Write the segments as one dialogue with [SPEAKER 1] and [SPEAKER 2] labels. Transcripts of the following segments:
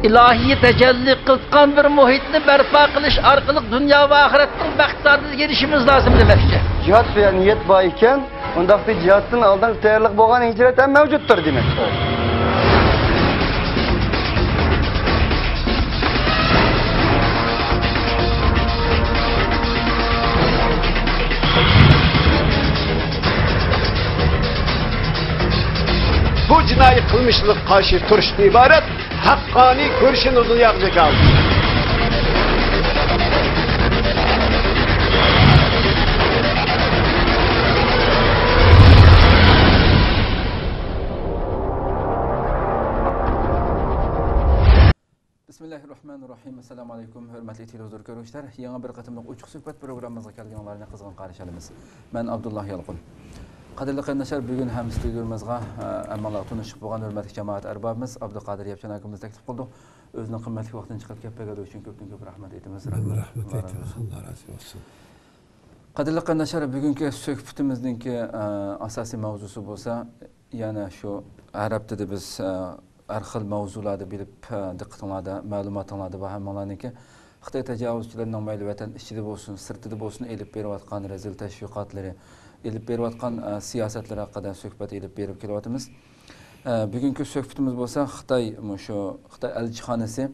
[SPEAKER 1] ilahiy tecelli kılkan bir muhitni berpa kılış arkalık dünya ve ahiretin baktardığına gelişimiz lazım demekçe.
[SPEAKER 2] Cihat veya niyet bayken, ondaki cihatın aldan tayarlık boğan hicret hem mevcuttur demek.
[SPEAKER 3] Bu cinayi kılmışlık karşı turuştan ibaret hakkani görüşün uzun yapacak aldı.
[SPEAKER 4] Bismillahirrahmanirrahim. Assalamu alaikum. Hürmetli televizyon görüşler. Yeni bir katımlık uçuk söhbet programımıza kelgenlerine kızgın karşılayımız. Ben Abdullah Yalqun. Qadirli qarindoshlar, bugun ham studiyamizga ammolar tunishib bo'lgan hurmatli jamoat arbobimiz Abduqodir Yapchan akamiz taklif qildi. O'zining qimmatli vaqtini chiqarib kelib bergani uchun ko'p rahmat aytamiz.
[SPEAKER 5] Rahmat aytamiz. Alloh razı olsun.
[SPEAKER 4] Qadirli qarindoshlar, bugungi suhbatimizningki asosiy mavzusi bo'lsa, yana shu arab tilida biz har xil mavzularni bilib diqqatinglarda, ma'lumotlarda va hammalarniki Xitoy tajovuzchilarining mayli vatan ichida bo'lsin, sirtida bo'lsin elib berayotgan rezil tashviqotlari elib berayotgan siyosatlar haqida suhbat elib berib kelyapmiz. Bugungi suhbatimiz bo'lsa Xitoy Xitoy elchixonasi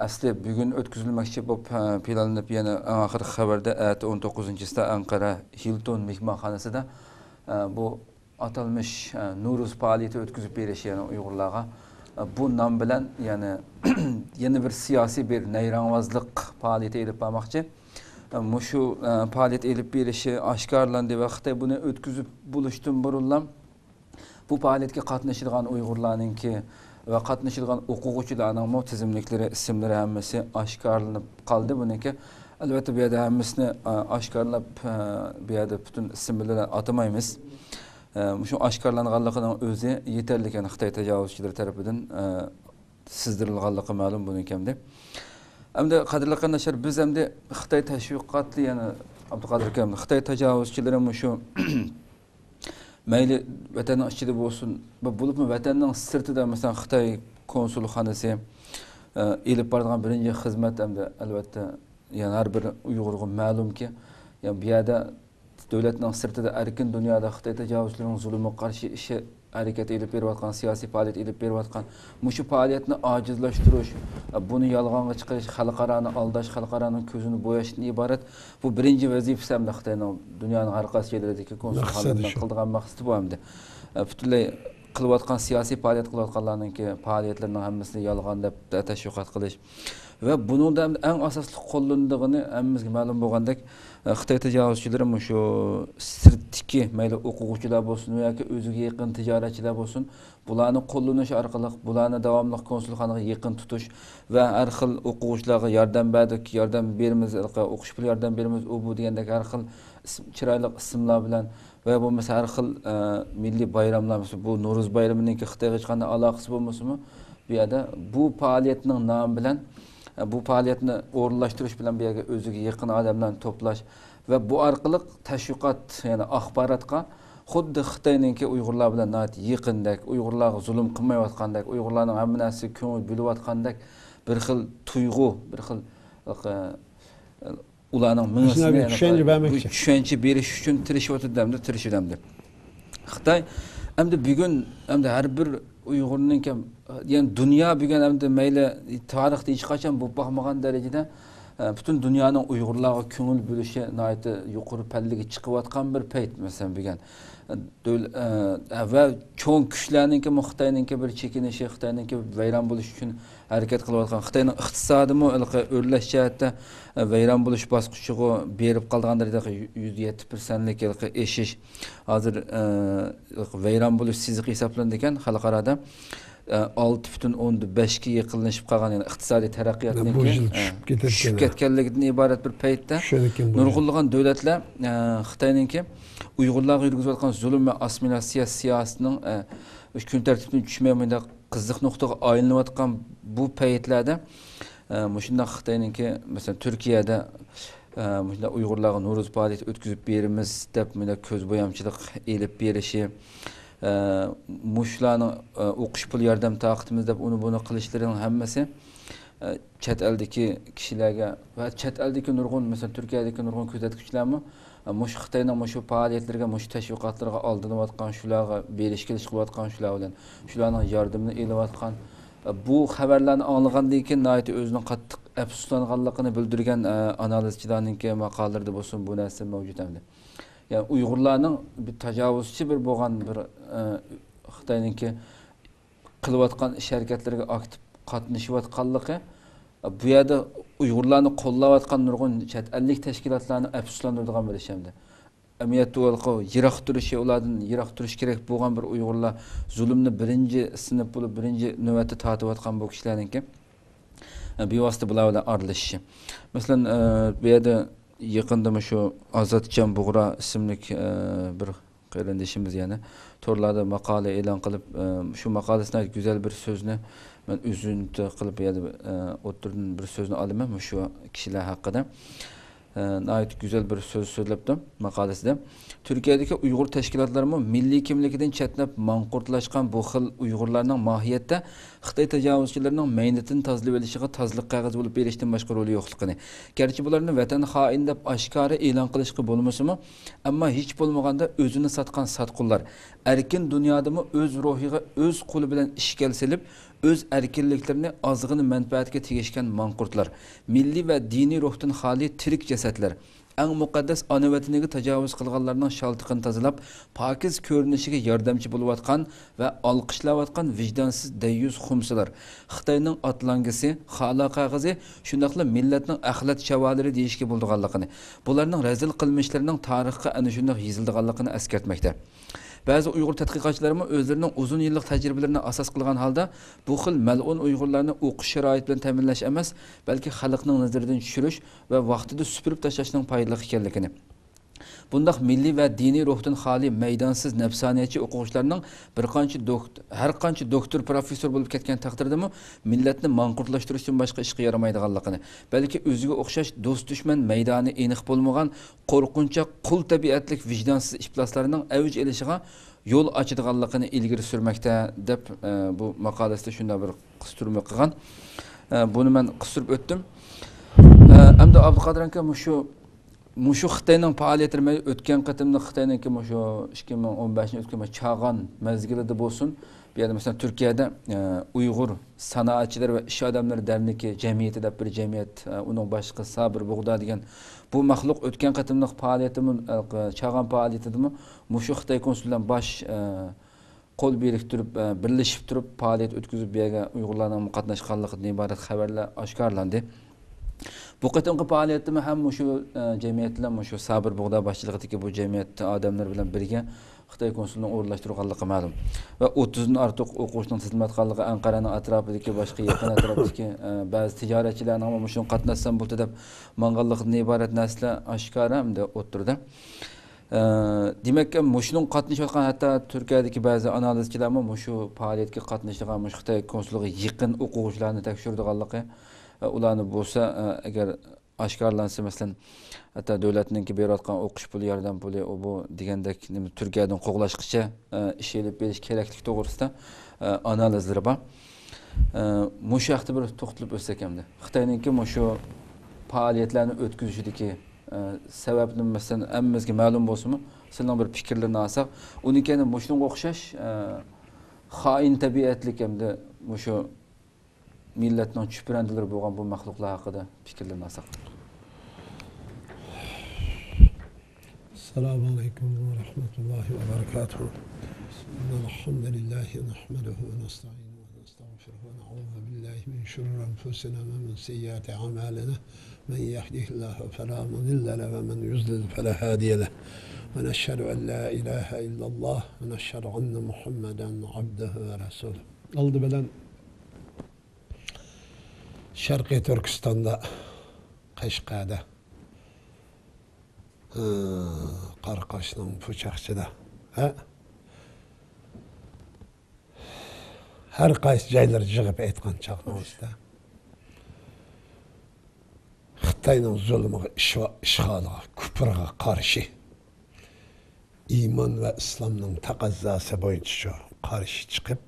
[SPEAKER 4] asli bugun o'tkazilmoqchi bo'lib planlanib, yana oxirgi xabarda 19-sida Anqara Hilton mehmonxonasida bu atalmış Nuruz faaliyeti o'tkazib berish, yani Uyg'urlarga bu nom bilan yani yeni bir siyosiy bir nayranvozlik faoliyati elib bormoqchi. Şu faaliyet elib berişi aşkarlandı ve Xitoy buni o'tkazib bo'lishdan burunlam bu faaliyetga qatnashadigan Uyg'urlarninki ve qatnashadigan o'quvchilarning tizimliklari, ismlari hammasi oshkorlanib qoldi. Buniki albatta bu yerda hammasini oshkorlab bu yerda butun ism bilan atamaymiz. Shu oshkorlanganligining o'zi yetarli ekan Xitoy tajovuzchilari tomonidan sizdirilganligi ma'lum buniki. Hamda qadirli qarindoshlar, biz hamda Xitoy tashviqotli, yani Abduqodir akam, Xitoy tajovuzchilari shu mayli vatanning ichida bo'lsin, bo'libmi vatanning sirtida, masalan Xitoy konsulxonasi elib boradigan birinchi xizmat hamda albatta yana har bir Uyg'urga ma'lumki, yani bu yerda davlatning sirtida erkin dunyoda Xitoy tajovuzchilarining zulmiga qarshi ishi hareket elib berayotgan, siyosiy faoliyat elib berayotgan, shu faoliyatni ojizlashtirish, buni yolg'onga chiqarish, xalqarani aldash, xalqaraning ko'zini bo'yashdan iborat. Bu birinchi vazifasi hamda Xitoyning dunyoning har qaysi joylaridagi konsulxonalardan qildigan maqsadi bu hamda. Butunlay qilayotgan siyosiy faoliyat qilayotganlarninki faoliyatlarining hammasini yolg'on deb tashviqot qilish ve bunun da en asaslı qo'llanildigini hammamizga ma'lum bo'lgandek, Xitoy tajovuzchilari shu sirtdagi mayli o'quvchilar bo'lsin yoki o'ziga yaqin tijoratchilar bo'lsin, bularni qo'llanish orqali bularni davomli konsulxonaga yaqin tutish va har xil o'quvchilarga yordam beramiz, o'qish puli yordam beramiz, u bu degandek har xil chiroyli ismlar bilan ve bu mesela har xil milliy bayramlar, bu Nuruz bayraminingki Xitoyga hech qanday aloqasi bo'lmasimi, bu yerda bu faoliyatning nomi bilan bu faaliyetini o'rinlashtirish bilan bu yerga o'ziga yaqin odamlarni to'plash ve bu orqali tashviqot, yani axborotga xuddi Xitoyninki Uyg'urlar bilan yaqindek, Uyg'urlarga zulm qilmayotgandek, Uyg'urlarning hamma narsasiga ko'ngil bo'layotgandek bir xil tuyg'u, bir xil ularning mingisini tushuncha berish uchun tirishibdi. Xitoy hamda bugun hamda har bir Uyg'urning yani dünya bugün hamda mayli tarixda hech qachon bo'lib boqmagan darajada bütün dünyanın Uyg'urlarga ko'ngil bo'lishi nihoyatda yuqori pallaga chiqayotgan bir payt masalan bugün ve cho'ng kuchlarninki Xitoyninki bir chekinishi, Xitoyninki vayron bo'lish uchun harakat qilayotgan, Xitoyning iqtisodimi o'rlash jihatda vayron bo'lish bosqichiga berib qolgan darajada 107%lik eshish hozir vayron bo'lish siziq hisoblanadi ekan xalqarada 6,5 ga yaqinlashib qolgan, yani iqtisodiy taraqqiyotninki tushib ketganligidan iborat bir paytda nurg'unlagan davlatlar Xitoyninki Uyg'urlarga yurgizayotgan zulm va assimilyatsiya siyosatining kun tartibini tushmayman qiziq nuqtaga aylanayotgan bu paytlarda shunday Xitoyninki masalan Turkiyada shunday Uyg'urlarga Nuruz faoliyati o'tkazib beramiz deb ko'z bo'yamchilik elib berishi Muşlarning o'qish pul yordam taqitimiz deb uni buni qilishlarining hammasi chet eldagi kishilarga va chet eldagi nurg'un, masalan Turkiyadagi nurg'un kuzatuvchilarmi mush Xitoyning mush faoliyatlarga, mush tashviqotlarga oldinayotgan, shularga berish kelish qilayotgan shular bilan shularning yordamini elayotgan bu xabarlarni anglagandan keyin nayt o'zining qattiq afsuslanganligini bildirgan analizchilarning maqolalarida bo'lsin bu narsa mavjud endi. Yani Uyg'urlarning bir tajovuzchi bir bo'lgan bir Xitoyningki qilayotgan ish harakatlariga aktiv qatnashayotganligi bu yerda Uyg'urlarni qo'llayotgan nurg'un chet ellik tashkilotlarni afsuslantiradigan bir ish endi. Amiyatda yiroq turishi, ulardan yiroq turish kerak bo'lgan bir Uyg'urlar zulmni birinchi sinib bo'lib, birinchi navbatda tortayotgan bu kishilarningki bevosita bular bilan aralashishi. Masalan, bu yerda yaqında şu Azatcan Buğra isimli bir qarindishimiz yani torlarda maqola e'lon qilib şu maqolasida güzel bir so'zni men üzüntü qilib yani o'tirdim bir so'zni olaman şu kishilar haqida. Nayet güzel bir söz so'zlabdim maqolasida. Turkiyadagi Uyg'ur tashkilotlarimi milliy kimligidan chetnab manqurtlashgan bu xil Uyg'urlarning mohiyatda Xitoy tajovuzchilarining maynatini tozalab olishiga tozliq qog'oz bo'lib berishdan boshqa roli yo'qligini. Garchi bularni vatan xoin deb oshkora e'lon qilishga bo'lmasimi, ammo hech bo'lmaganda o'zini sotgan sotqunlar erkin dunyodami o'z ruhiga o'z qo'li bilan ishga silib öz erkinliklerini azgını menfaatga tegishgan manqurtlar, milliy va diniy ruhdan xoli tirik jasadlar, eng muqaddas ona vataniga tajovuz qilganlarning shaltiqini tozalab, pokiz ko'rinishiga yordamchi bo'layotgan va olqishlayotgan vijdonsiz dayyuz xumsilar, Xitoyning atlangisi, xala qog'ozi, shundaqla millatning axlat shavolari deyishga bo'lganligini, bularning razil qilmishlarining tarixga ana shunday yozilganligini eskartmoqda. Bazı Uyghur tədqiqatçılarımız özlərinin uzun yıllık təcrübələrini asas qılğan halda bu xil məlun Uyghurlarını oxuş şərait bilan təminləş emas, bəlkə xalqның nəzərindən düşürüş və vaxtida süpürüb taşlaşның payılıq ikənligini. Bundaq milli və dini ruhdan xali meydansız nəfsaniyətçi oxucularının hər qancha doktor, professor bo'lib ketgan taqdirdami millatni manqurtlashtirish uchun boshqa ishga yaramaydiganligini, balki o'ziga o'xshash do'st dushman maydoni aniq bo'lmagan qo'rqinchoq qul tabiatlik vijdonsiz ifloslarining avj elishiga yo'l ochadiganligini ilgari surmoqda deb bu maqolasida shunday bir qistirma qilgan. Buni men qistirib o'tdim. Hamda Abduqodir aka Muşu Xitoyning faoliyatlarida o'tgan qatimda Xitoyningki mushu 2015 o'tgan chag'an mezgilida bo'lsin. Bu yerda masalan Turkiyada Uyg'ur sanoatchilar va ish odamlari derneği jamiyati deb bir jamiyat, uning boshqa Sabir Bug'da degan bu maxluq o'tgan qatimda faoliyatimi chag'an faoliyatidimi mushu Xitoy konsulidan bosh qo'l biriktirib, birlashib turib faoliyat o'tkazib bu yerga Uyg'urlarning qatnashganligidan iborat xabarlar oshkorlandi. Bu qatimki faoliyatim ham şu cemiyetler, şu Sabir Bug'da başçılıqdaki bu cemiyet adamlar bilan birga Xitoy konsulluğunu o'rlashtirganligi ma'lum. Va 30dan ortiq o'quvchining xizmat qilganligi Anqaraning atrofidagi boshqa yaqin atrofdagi ba'zi tijoratchilarning ham shuni qatnashsam bo'ldi deb manganligidan iborat narsalar oshkora hamda o'tirdi. Demak, mushuning qatnashayotgan hatto Turkiyadagi ba'zi analizchilar ham shu faoliyatga qatnashgan Xitoy konsulluğu yaqin o'quvchilarni tekshirdiganligi ularni bo'lsa agar oshkorlansa masalan hatta davlatning berayotgan o'qish puli, yordam puli bu degandek Turkiyadan qo'g'lashqicha ish elib berish keraklik to'g'risida analizlar bor. Mushu haqda bir to'xtalib o'tsak hamda Xitoyningki mushu faoliyatlarni o'tkazishidagi sababni masalan hammamizga ma'lum bo'lsa-mu, sizning bir fikrlaringizni olsak, unikini mushunga o'xshash xoin tabiatlik hamda mushu millatning chuprandilari bo'lgan bu maxluqlar haqida fikrlarni olsak.
[SPEAKER 5] Assalomu alaykum va rahmatullohi va barakatuh. Alhamdulillahi nahmaduhu va nasta'inuhu va nasta'gfiruhu va na'udzu billahi min shururi anfusina va min sayyiati a'malina. Man yahdihillahu fala mudilla lahu va man yudlil fala hadiya lahu. Ve neşhedü en la ilahe illallah ve neşhedü enne Muhammeden abduhu ve resuluh. Aldı bilen Şarkı Türkistan'da, Qashqada, Qarqashning Puchaqchida, har qaysi joylar yig'ib aytgan chaqmamizda Xitoyning zulmiga, ishg'oliga, kufrga qarshi iman ve İslam'ın takazzası boyunca karşı çıkıp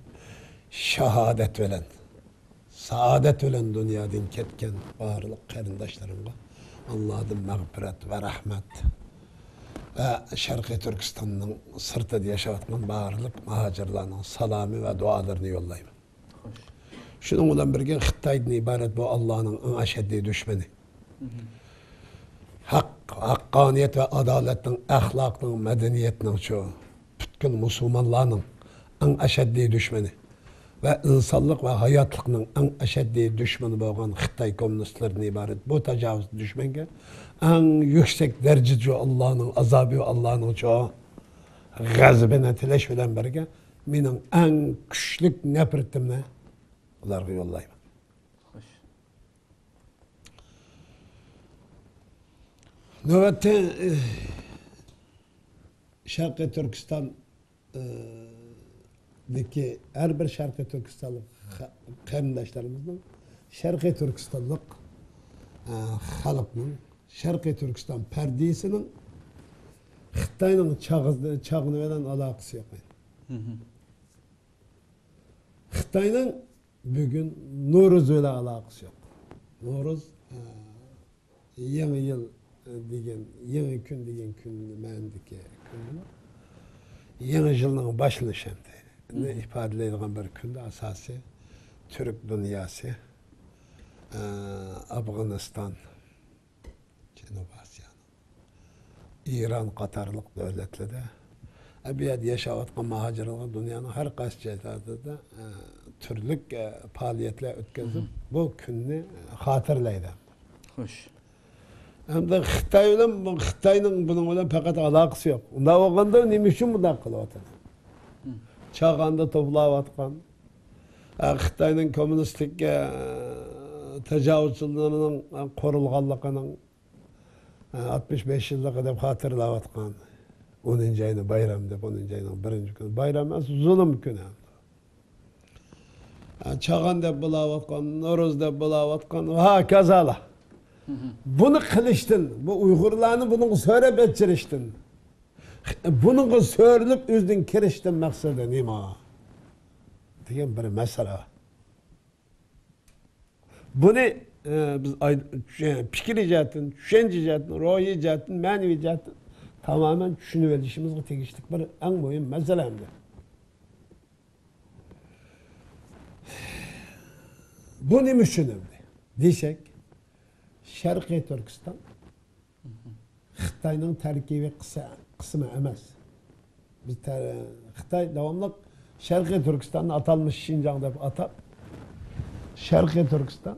[SPEAKER 5] şehadet ölen, saadet ölen dünyadan ketken bağırlık karindaşlarımla Allah'ın mağfiret ve rahmet ve Şarkı Türkistan'ın sırtı yaşatman bağırlık muhacirlerinin salamı ve dualarını yollayayım. Şunun olan birge Xitay'dan ibaret bu Allah'ın en aşeddi düşmanı. Hakkaniyet ve adaletin, ahlakın, medeniyetinin çoğu, bütkül Müslümanların en aşeddi düşmanı ve insanlık ve hayatlıkның en aşeddi düşmanı boğan Xitay komünistlerine ibaret bu tecavüz düşmenge en yüksek derecede Allah'ın azabı ve Allah'ın çoğu gazabına tileş bilen birge benim en güçlük nefretimle onları yollayayım. Nöbette Şarkı Türkistan deki her bir Şarkı Türkistanlı kardeşlerimizin Şarkı Türkistanlık halkının Şarkı Türkistan perdesinin Xitay'ın çağını veren alakası yok. Xitay'ın bugün Noruz ile alakası yok. Noruz yeni yıl degen, yeni gün degen gün mendeki gün. Yeni yılın başlanışında ne ifadeleyen bir günde asası Türk dünyası, Afganistan, Cenub Asya'nın, İran, Katarlık devletleri abiyat yaşavatkan muhacirler dünyanın her kaç cihazında türlük faaliyetler ötkazıp bu günü hatırlaydı.
[SPEAKER 4] Hoş.
[SPEAKER 5] Hem de Xitay'ın bununla fakat alakası yok. Onda olganda ne için bundan kılıvatır? Çağanda toplavatkan, Xitay'ın komünistlik tecavüzçülüğünün korulganlığının 65 yıllık edip hatırlavatkan 10. ayını bayram dep 10. ayının 1. günü bayram zulüm günü. Çağan dep bulavatkan, Noruz dep bulavatkan ha kazala. Bunu kılıştın, bu Uygurlarını bunun söylep etçiriştin. Bunun söylenip üzdün kiriştin maksadı nima? Diyen bir mesele. Bunu biz fikir icatin, düşünce icatin, ruhi icatin, manevi icatin tamamen düşünüverişimizle tegişlik bir en mühim meselemdir. Bu ne düşünüldü? Diyecek, Şarkı Türkistan, Xitay'ın terkibi kısmı emez. Xitay devamlı Şarkı Türkistan'ın atalmış Şincan dep atar. Şarkı Türkistan,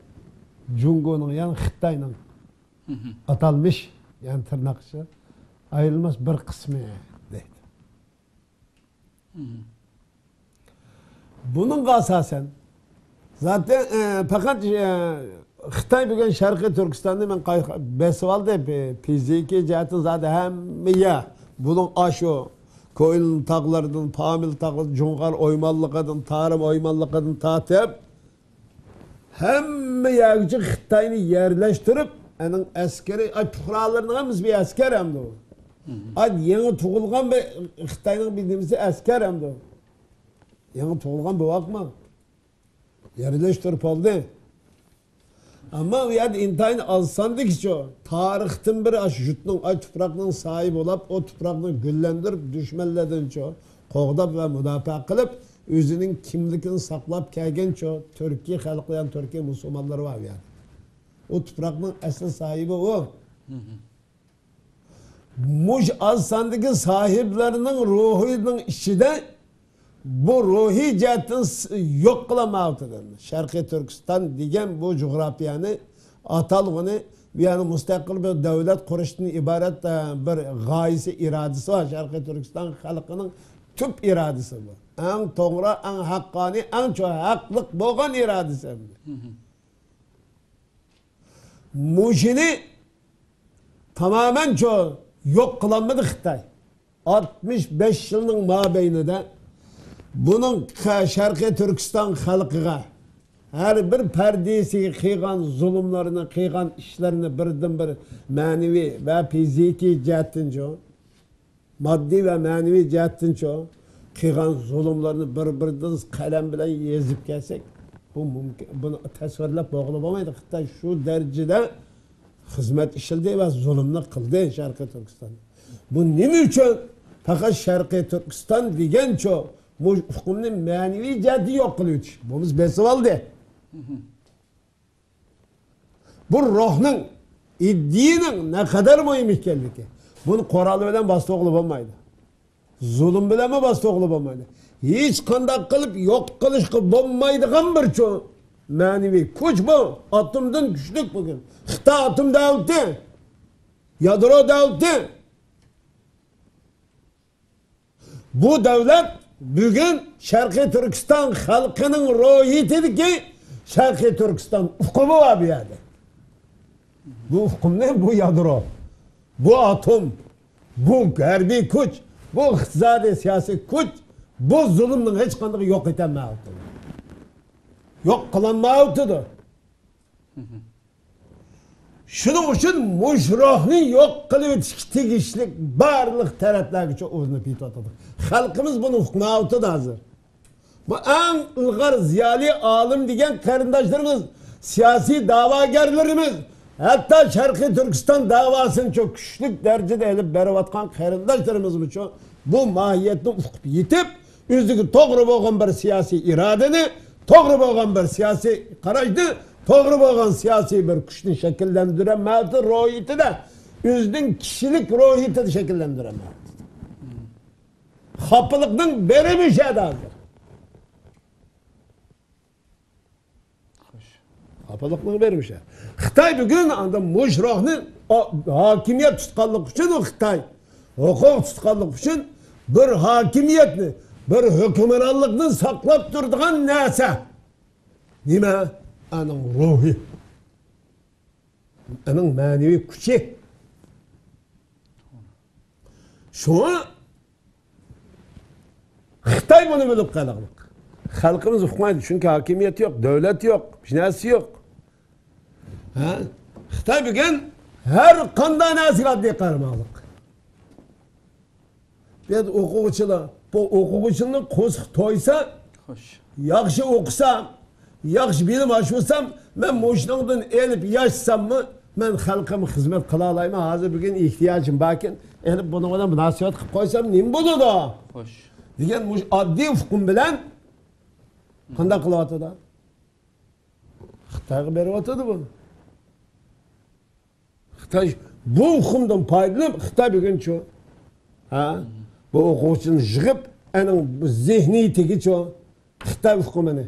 [SPEAKER 5] Cungo'nun yani Xitay'ın atalmış yani tırnakçı ayrılmaz bir kısmı deydi. Bunun asasen zaten fakat Xitay bugün Şarkı Türkistan'da ben besvalda fiziki cihetin zaten hem ya bunun aşo koyun tağlardan, pamil tağlardan, Cungar oymallıqadan, Tarım oymallıqadan tatip hem ya Xitay'ını yerleştirip onun askeri puhralarının hemiz bir asker hem de o. Yeni tuğulgan bir Xitay'ın bildiğimiz asker hem de o. Yeni tuğulgan bir bakma. Yerleştirip oldu. Ama yani intayını alsandık ki tarihten bir jutun ay tuprağının sahibi olup o tuprağını güllendirip düşmanlardan ço qoğdap ve müdafaa kılıp özünün kimlikini saklap kelgen ço Türkiye halklayan Türkiye Müslümanları var yani. O tuprağının asıl sahibi o. Muj alsandık sahiplerinin ruhunun içinde bu ruhi cihetin yok kılamalıdır. Şarkı Türkistan degen bu coğrafyanı atalığını yani müstakil bir devlet kuruşunun ibaret bir gayesi iradesi var. Şarkı Türkistan halkının tüp iradesi bu. En toğra, en hakkani, en çok haklık boğan iradesi bu. Mujini tamamen çok yok kılanmadı Xitay. 65 yılın mabeyninde bunun Şarkı Türkistan halkıga her bir perdesi kıygan zulümlerini, kıygan işlerini birden bir manevi ve fiziki cihetince maddi ve manevi cihattan çoğu kıygan zulümlerini bir-birinden kalem bilen yezip gelsek bu mümkün. Bunu tasvirlep bağlayamaydı. Hatta şu derecede hizmet işildi ve zulümler kıldı Şarkı Türkistan. Bu ne için? Fakat Şarkı Türkistan diyen çoğu bu hukumun manevi cihati yok kılıyor. Bu biz besivaldi. Bu ruhun, iddinin ne kadar mühim ikenliği. Bunu Koralı bilen bastı oğlu olmaydı. Zulüm bilen mi bastı oğlu olmaydı. Hiç kandak kılıp yok kılış olmaydıgan bir çoğu. Manevi kuş bu. Atımdan güçlük bugün. Xita atım devleti. Yadro devleti. Bu devlet bugün Şarkı Türkistan halkının ruhiyetidir ki Şarkı Türkistan hukumu var bir yerde. Bu hukum ne? Bu yadro. Bu atom. Bu garbi kuş. Bu iktisadi siyasi kuş. Bu zulümün hiç kandığı yok eten mağutudur. Yok kılan mağutudur. Şunun için muşruhni yok kılıp tegişlik barlık taraflarga çok uzun piyt atadı. Halkımız bunu mağutu da hazır. Bu en ılgar ziyali alim diyen karındaşlarımız, siyasi davagarlarımız, hatta Şarkı Türkistan davasını çok güçlük derecede elip berivatkan karındaşlarımız bu çok bu mahiyetini yitip üzdüğü doğru boğan bir siyasi iradeni, doğru boğan bir siyasi karajdı, doğru boğan siyasi bir güçünü şekillendiren mağdur ruhiyeti de üzdüğün kişilik ruhiyeti de şekillendiren mağdur. Kapılıktan beri bir şey daha. Kapılıktan beri bir şey. Xitay bugün anda muşruhni hakimiyet tutkanlık için o Xitay. Hukuk tutkanlık için bir hakimiyetni, bir hükümranlıkni saklap durduğun neyse. Nime? Anın ruhi. Anın manevi güçü. Şu Xitay bunu bilip kalıqlık. Halkımız hükmaydı çünkü hakimiyet yok, devlet yok, binası yok. Xitay bugün her kanda nasihatli karmalık. Biz hukukçular, bu hukukçunun ko'zq toysa, yaxshi o'qisam, yaxshi bilim oshsam, men mo'shningdan elib yashsam mı, men xalqimga xizmat qila olayman. Hozir bugun ehtiyojim borkin, elib buni bilan nasihat qilib qo'ysam, nima bo'ladi? Xo'sh. Degan oddiy hukm bilan qanday qilyapti-da? Xitoyga beryapti bu. Xitoy bu hukmdan foydalanib, Xitoy buguncha bu o'quvchini yig'ib, ana zehniyatigacha Xitoy hukumini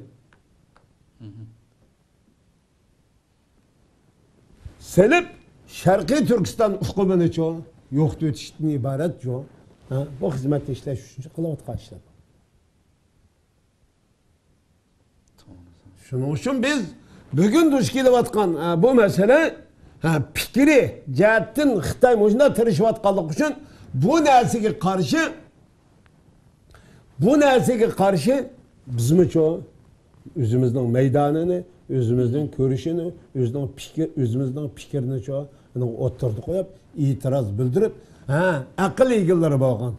[SPEAKER 5] selib Sharqiy Turkiston hukumini-cha yo'qitib o'tishdan iborat-cha. Bu xizmatni ishlash uchun qilayotgan ishlar. Shuning uchun biz bugun duch kelayotgan bu masala fikri jihatdan Xitoy mujna tirishayotganligi uchun bu narsaga qarshi bizmi-cha o'zimizning maydonini, o'zimizning ko'rishini, o'zimizning fikrini-cha o'ttirib qo'yib, e'tiroz bildirib, aql egallari bo'lgan,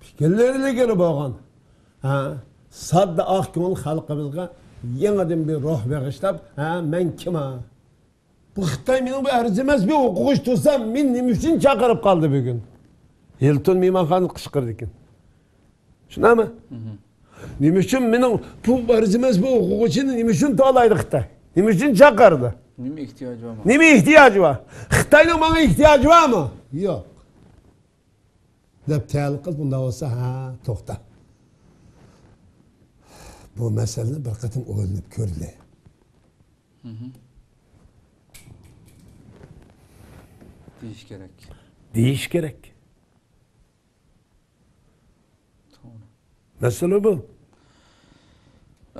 [SPEAKER 5] fikrlari bo'lgan, sodda oq ko'ngil xalqimizga yangidan bir ruh bag'ishlab, men kimman? Bu Xitoy mening bu arzimas bir o'quvchi tursam, men nima uchun chaqirib qoldi bugun? Hilton mehmonxona qishqirdi ekan. Shunami? Nima uchun mening bu arzimas bu o'quvchini nima uchun to'laydi Xitoy? Nima uchun chaqirdi?
[SPEAKER 4] Nima ehtiyoji bormi?
[SPEAKER 5] Nima ehtiyoji bor? Xitoyning menga ehtiyoji bormi? Yo'q. Deb ta'liq qilib bunda bo'lsa, to'xta. Bu masalani bir qatim o'ylanib ko'rdi.
[SPEAKER 4] Deyish kerak.
[SPEAKER 5] Deyish kerak. Mesele bu.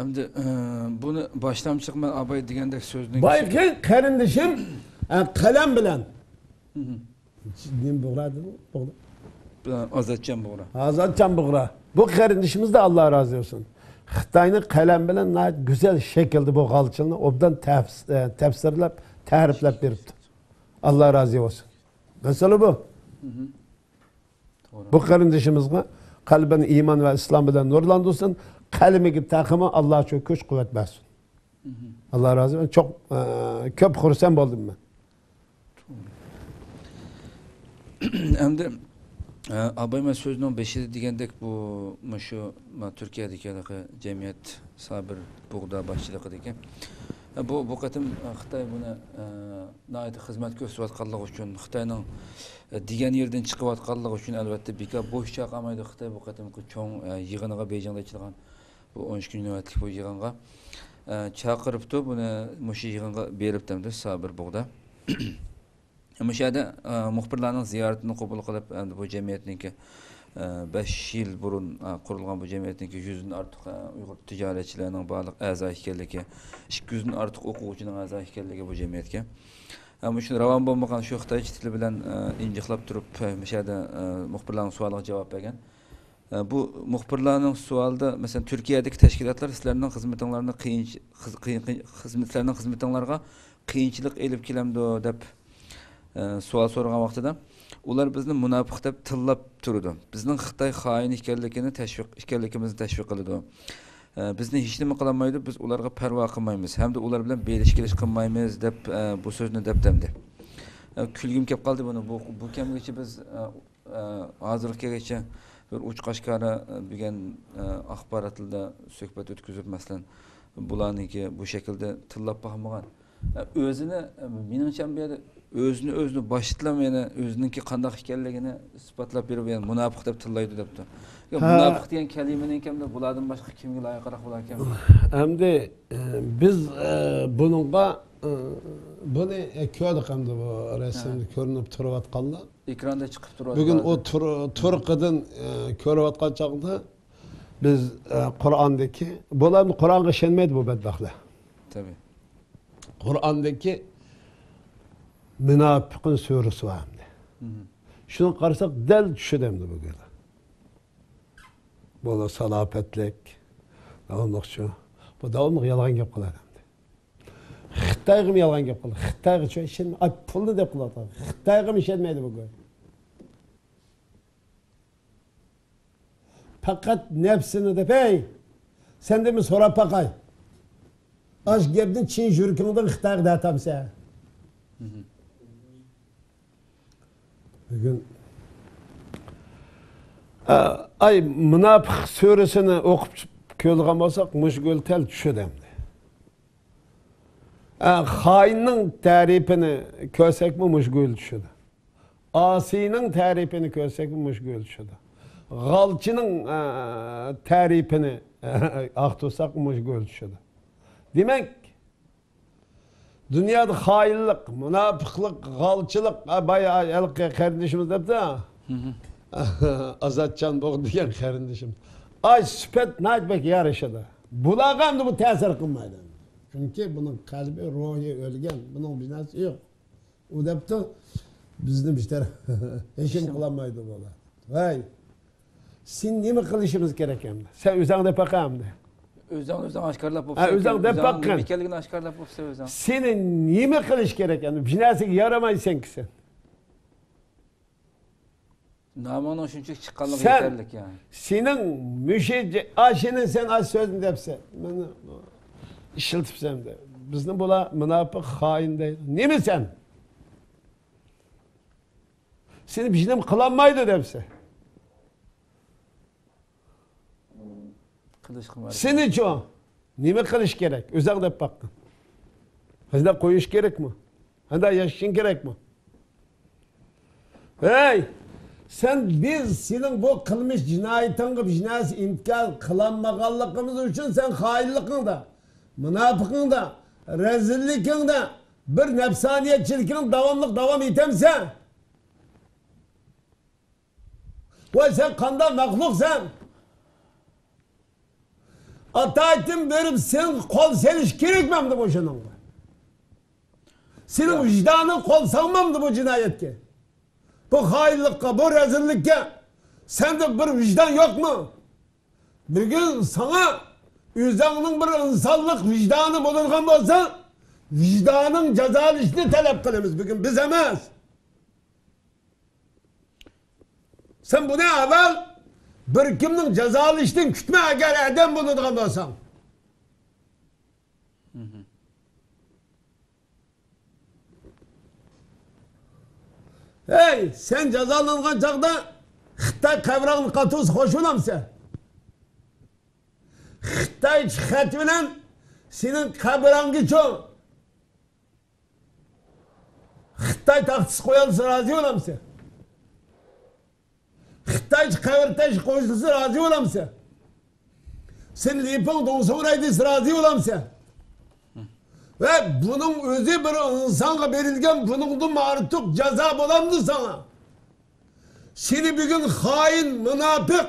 [SPEAKER 4] Endi buni boshlamchiq men Abay degandek so'zning
[SPEAKER 5] Bayki qarindishim qalam bilan. Nim bo'g'radi bu?
[SPEAKER 4] Ozodjon Bug'ra.
[SPEAKER 5] Ozodjon Bug'ra. Bu qarindishimiz de Allah razı olsun. Xitoyning qalam bilan güzel şekilde bu g'alchilni obdan tafsirlab, ta'riflab beribdi. Allah razı olsun. Mesele bu. Bu kardeşimizge kalbini iman ve İslam bilen nurlandırsın. Kalbine takımı Allah'a çok güç kuvvet versin. Allah razı olsun. Çok köp hursen oldum ben.
[SPEAKER 4] Hem de abayma sözünün beşi degендek bu şu Türkiye'deki cemiyet sabır buğda başçılığı degen. Bu katım Xitay buna nayet hizmet gösterýänligi üçin Xitayning degan yerden çıkıvatkanlığı üçün elbette bika boş çakamaydı Xitay bu katımki çoğun yığınıga Beyjingda açılgan bu 13 gün nöbetlik bu yığınga çakırıptı bunu muşu yığınga beripdi sabır buğda. Muşada muhbirlarning ziyaretini kabul qilib bu cemiyetninki 5 yıl burun kurulgan bu cemiyetninki 100'den artık Uyghur ticaretçilerinin bağlıq a'za ekanligi 200'den artık o'quvchining a'za ekanligi bu cemiyetga. Ama şunu ravan bolmagan şu Xitoy tili bilan injiqlab turib müşahada muhbirlarning suoliga javob bergan. Bu muhbirlarning sualida mesela Türkiye'deki teşkilatlar sizlarning xizmatinglarni xizmatinglarga qiyinchilik elib kelamdi deb sual so'ragan vaqtida ular bizni munofiq deb tillab turdi. Bizning Xitoy xoin ekanligimizni tashviq qiladi. Bizni hech nima qilmaydi, biz ularga parvo qilmaymiz. Hamda ular bilan belish-kelish qilmaymiz deb bu so'zni debdamdi. Kulgim kelib qoldi buni. Bu kamgacha biz hozirgacha bir uch qashqari degan axborotlarda suhbat o'tkazib masalan bularniki bu shaklda tillab baxmagan. O'zini meningcha bu yerda özünü başlatlamayana özününki qandaq ekanligini isbotlab berib yani munofiq deb tillaydi debdi. Munofiq degan kalimaning kimda bulardan boshqa kimga loyiqroq bo'lar ekan?
[SPEAKER 5] Endi biz bununla bunu ko'rdik hamda bu rasmda ko'rinib turayotganlar.
[SPEAKER 4] Ekranda chiqib turadi.
[SPEAKER 5] Bugün o turqidan ko'rayotgan chaqda biz Qur'ondagi bularni Qur'onga ishonmaydi bu badbaxtlar.
[SPEAKER 4] Tabii.
[SPEAKER 5] Qur'ondagi Münafiqın suresi var hamda. Şunu qarasak del düşüdemdi bu gele. Bola salapetlik, davamlıqçı. Bu davamlıq yalğan gep qılar hamda. Xitayga mı yalğan gep qılar? Xitayga çö işin ay pulni dep qılar. Xitayga mı işenmeydi bu gele? Fakat nefsini de hey, sen de mi sorap bakay? Aş gebdin Çin jürkünden Xitayga da atamsa. Bugün ay münafık suresini okup kölgen bolsak muşgul tel düşüdemdi. Hainin tarifini körsek mi muşgul düşüdü. Asinin tarifini körsek mi muşgul düşüdü. Galçının tarifini aktursak muşgul düşüdü. Demek dünyada hainlik, münafıklık, galçılık, bayağı kardeşimiz dedi ha. Azatcan Boğ diyen kardeşim. Ay süpet naitbek yarışıdı. Bulağam da bu tesir kılmaydı. Çünkü bunun kalbi, ruhu ölgen, bunun binası yok. O depti bizim işte eşim kılamaydı bu. Vay. Sen ne mi kılışımız gereken? Sen üzerinde bakam da.
[SPEAKER 4] Özden aşkarlap
[SPEAKER 5] Ha, özden de bakın.
[SPEAKER 4] Ekanligini aşkarlap bolsa özden.
[SPEAKER 5] Senin nime kılış gereken? Binasiga yaramay sen ki sen.
[SPEAKER 4] Namana şunçuk çıqqanlıq yeterlik yani.
[SPEAKER 5] Senin müşecci aşının sen az sözünü depse. Beni işiltipsem de. Bizden bula münafık hain değil. Nime sen? Seni bir şeyden kılanmaydı depse. Senin için nime kılış gerek? Özel de bakın. Hızla koyuş gerek mi? Hızla yaşın gerek mi? Hey! Biz senin bu kılmış cinayetin cinayet imkan kılanmaganlığımız için sen hainlikin de, münafıkın da, rezillikin de, bir nefsaniyetçilikin devam etemsen. Ve sen kanda mahluk sen. Ataytım verip sen kol seriş gerekmemdi bu şunun. Senin vicdanın kol salmamdı bu cinayetke. Bu hainlikka, bu rezillikke sende bir vicdan yok mu? Bir gün sana üzerinin bir insanlık vicdanı bulurken olsa vicdanın cezalışını talep kılımız bugün biz emez. Sen bunu evvel bir kimning jazoli ishdan kutma agar adam bo'ladigan bo'lsang. Hey, sen jazolangan chaqda Xitoy qabrog'ini qatuvsi xo'sh bo'lamsan. Xitoy xat bilan sening qabrongga cho'ng. Xitoy taxtisi qo'yilsa rozi bo'lamsan. Xitoy qabrtash qo'yilsa rozi bo'lamsan. Sen liping do'ngso'raydi rozi bo'lamsan. Ve bunun özü bir insana verilgen bunun artık ceza bulandı sana. Seni bugün hain, münafık,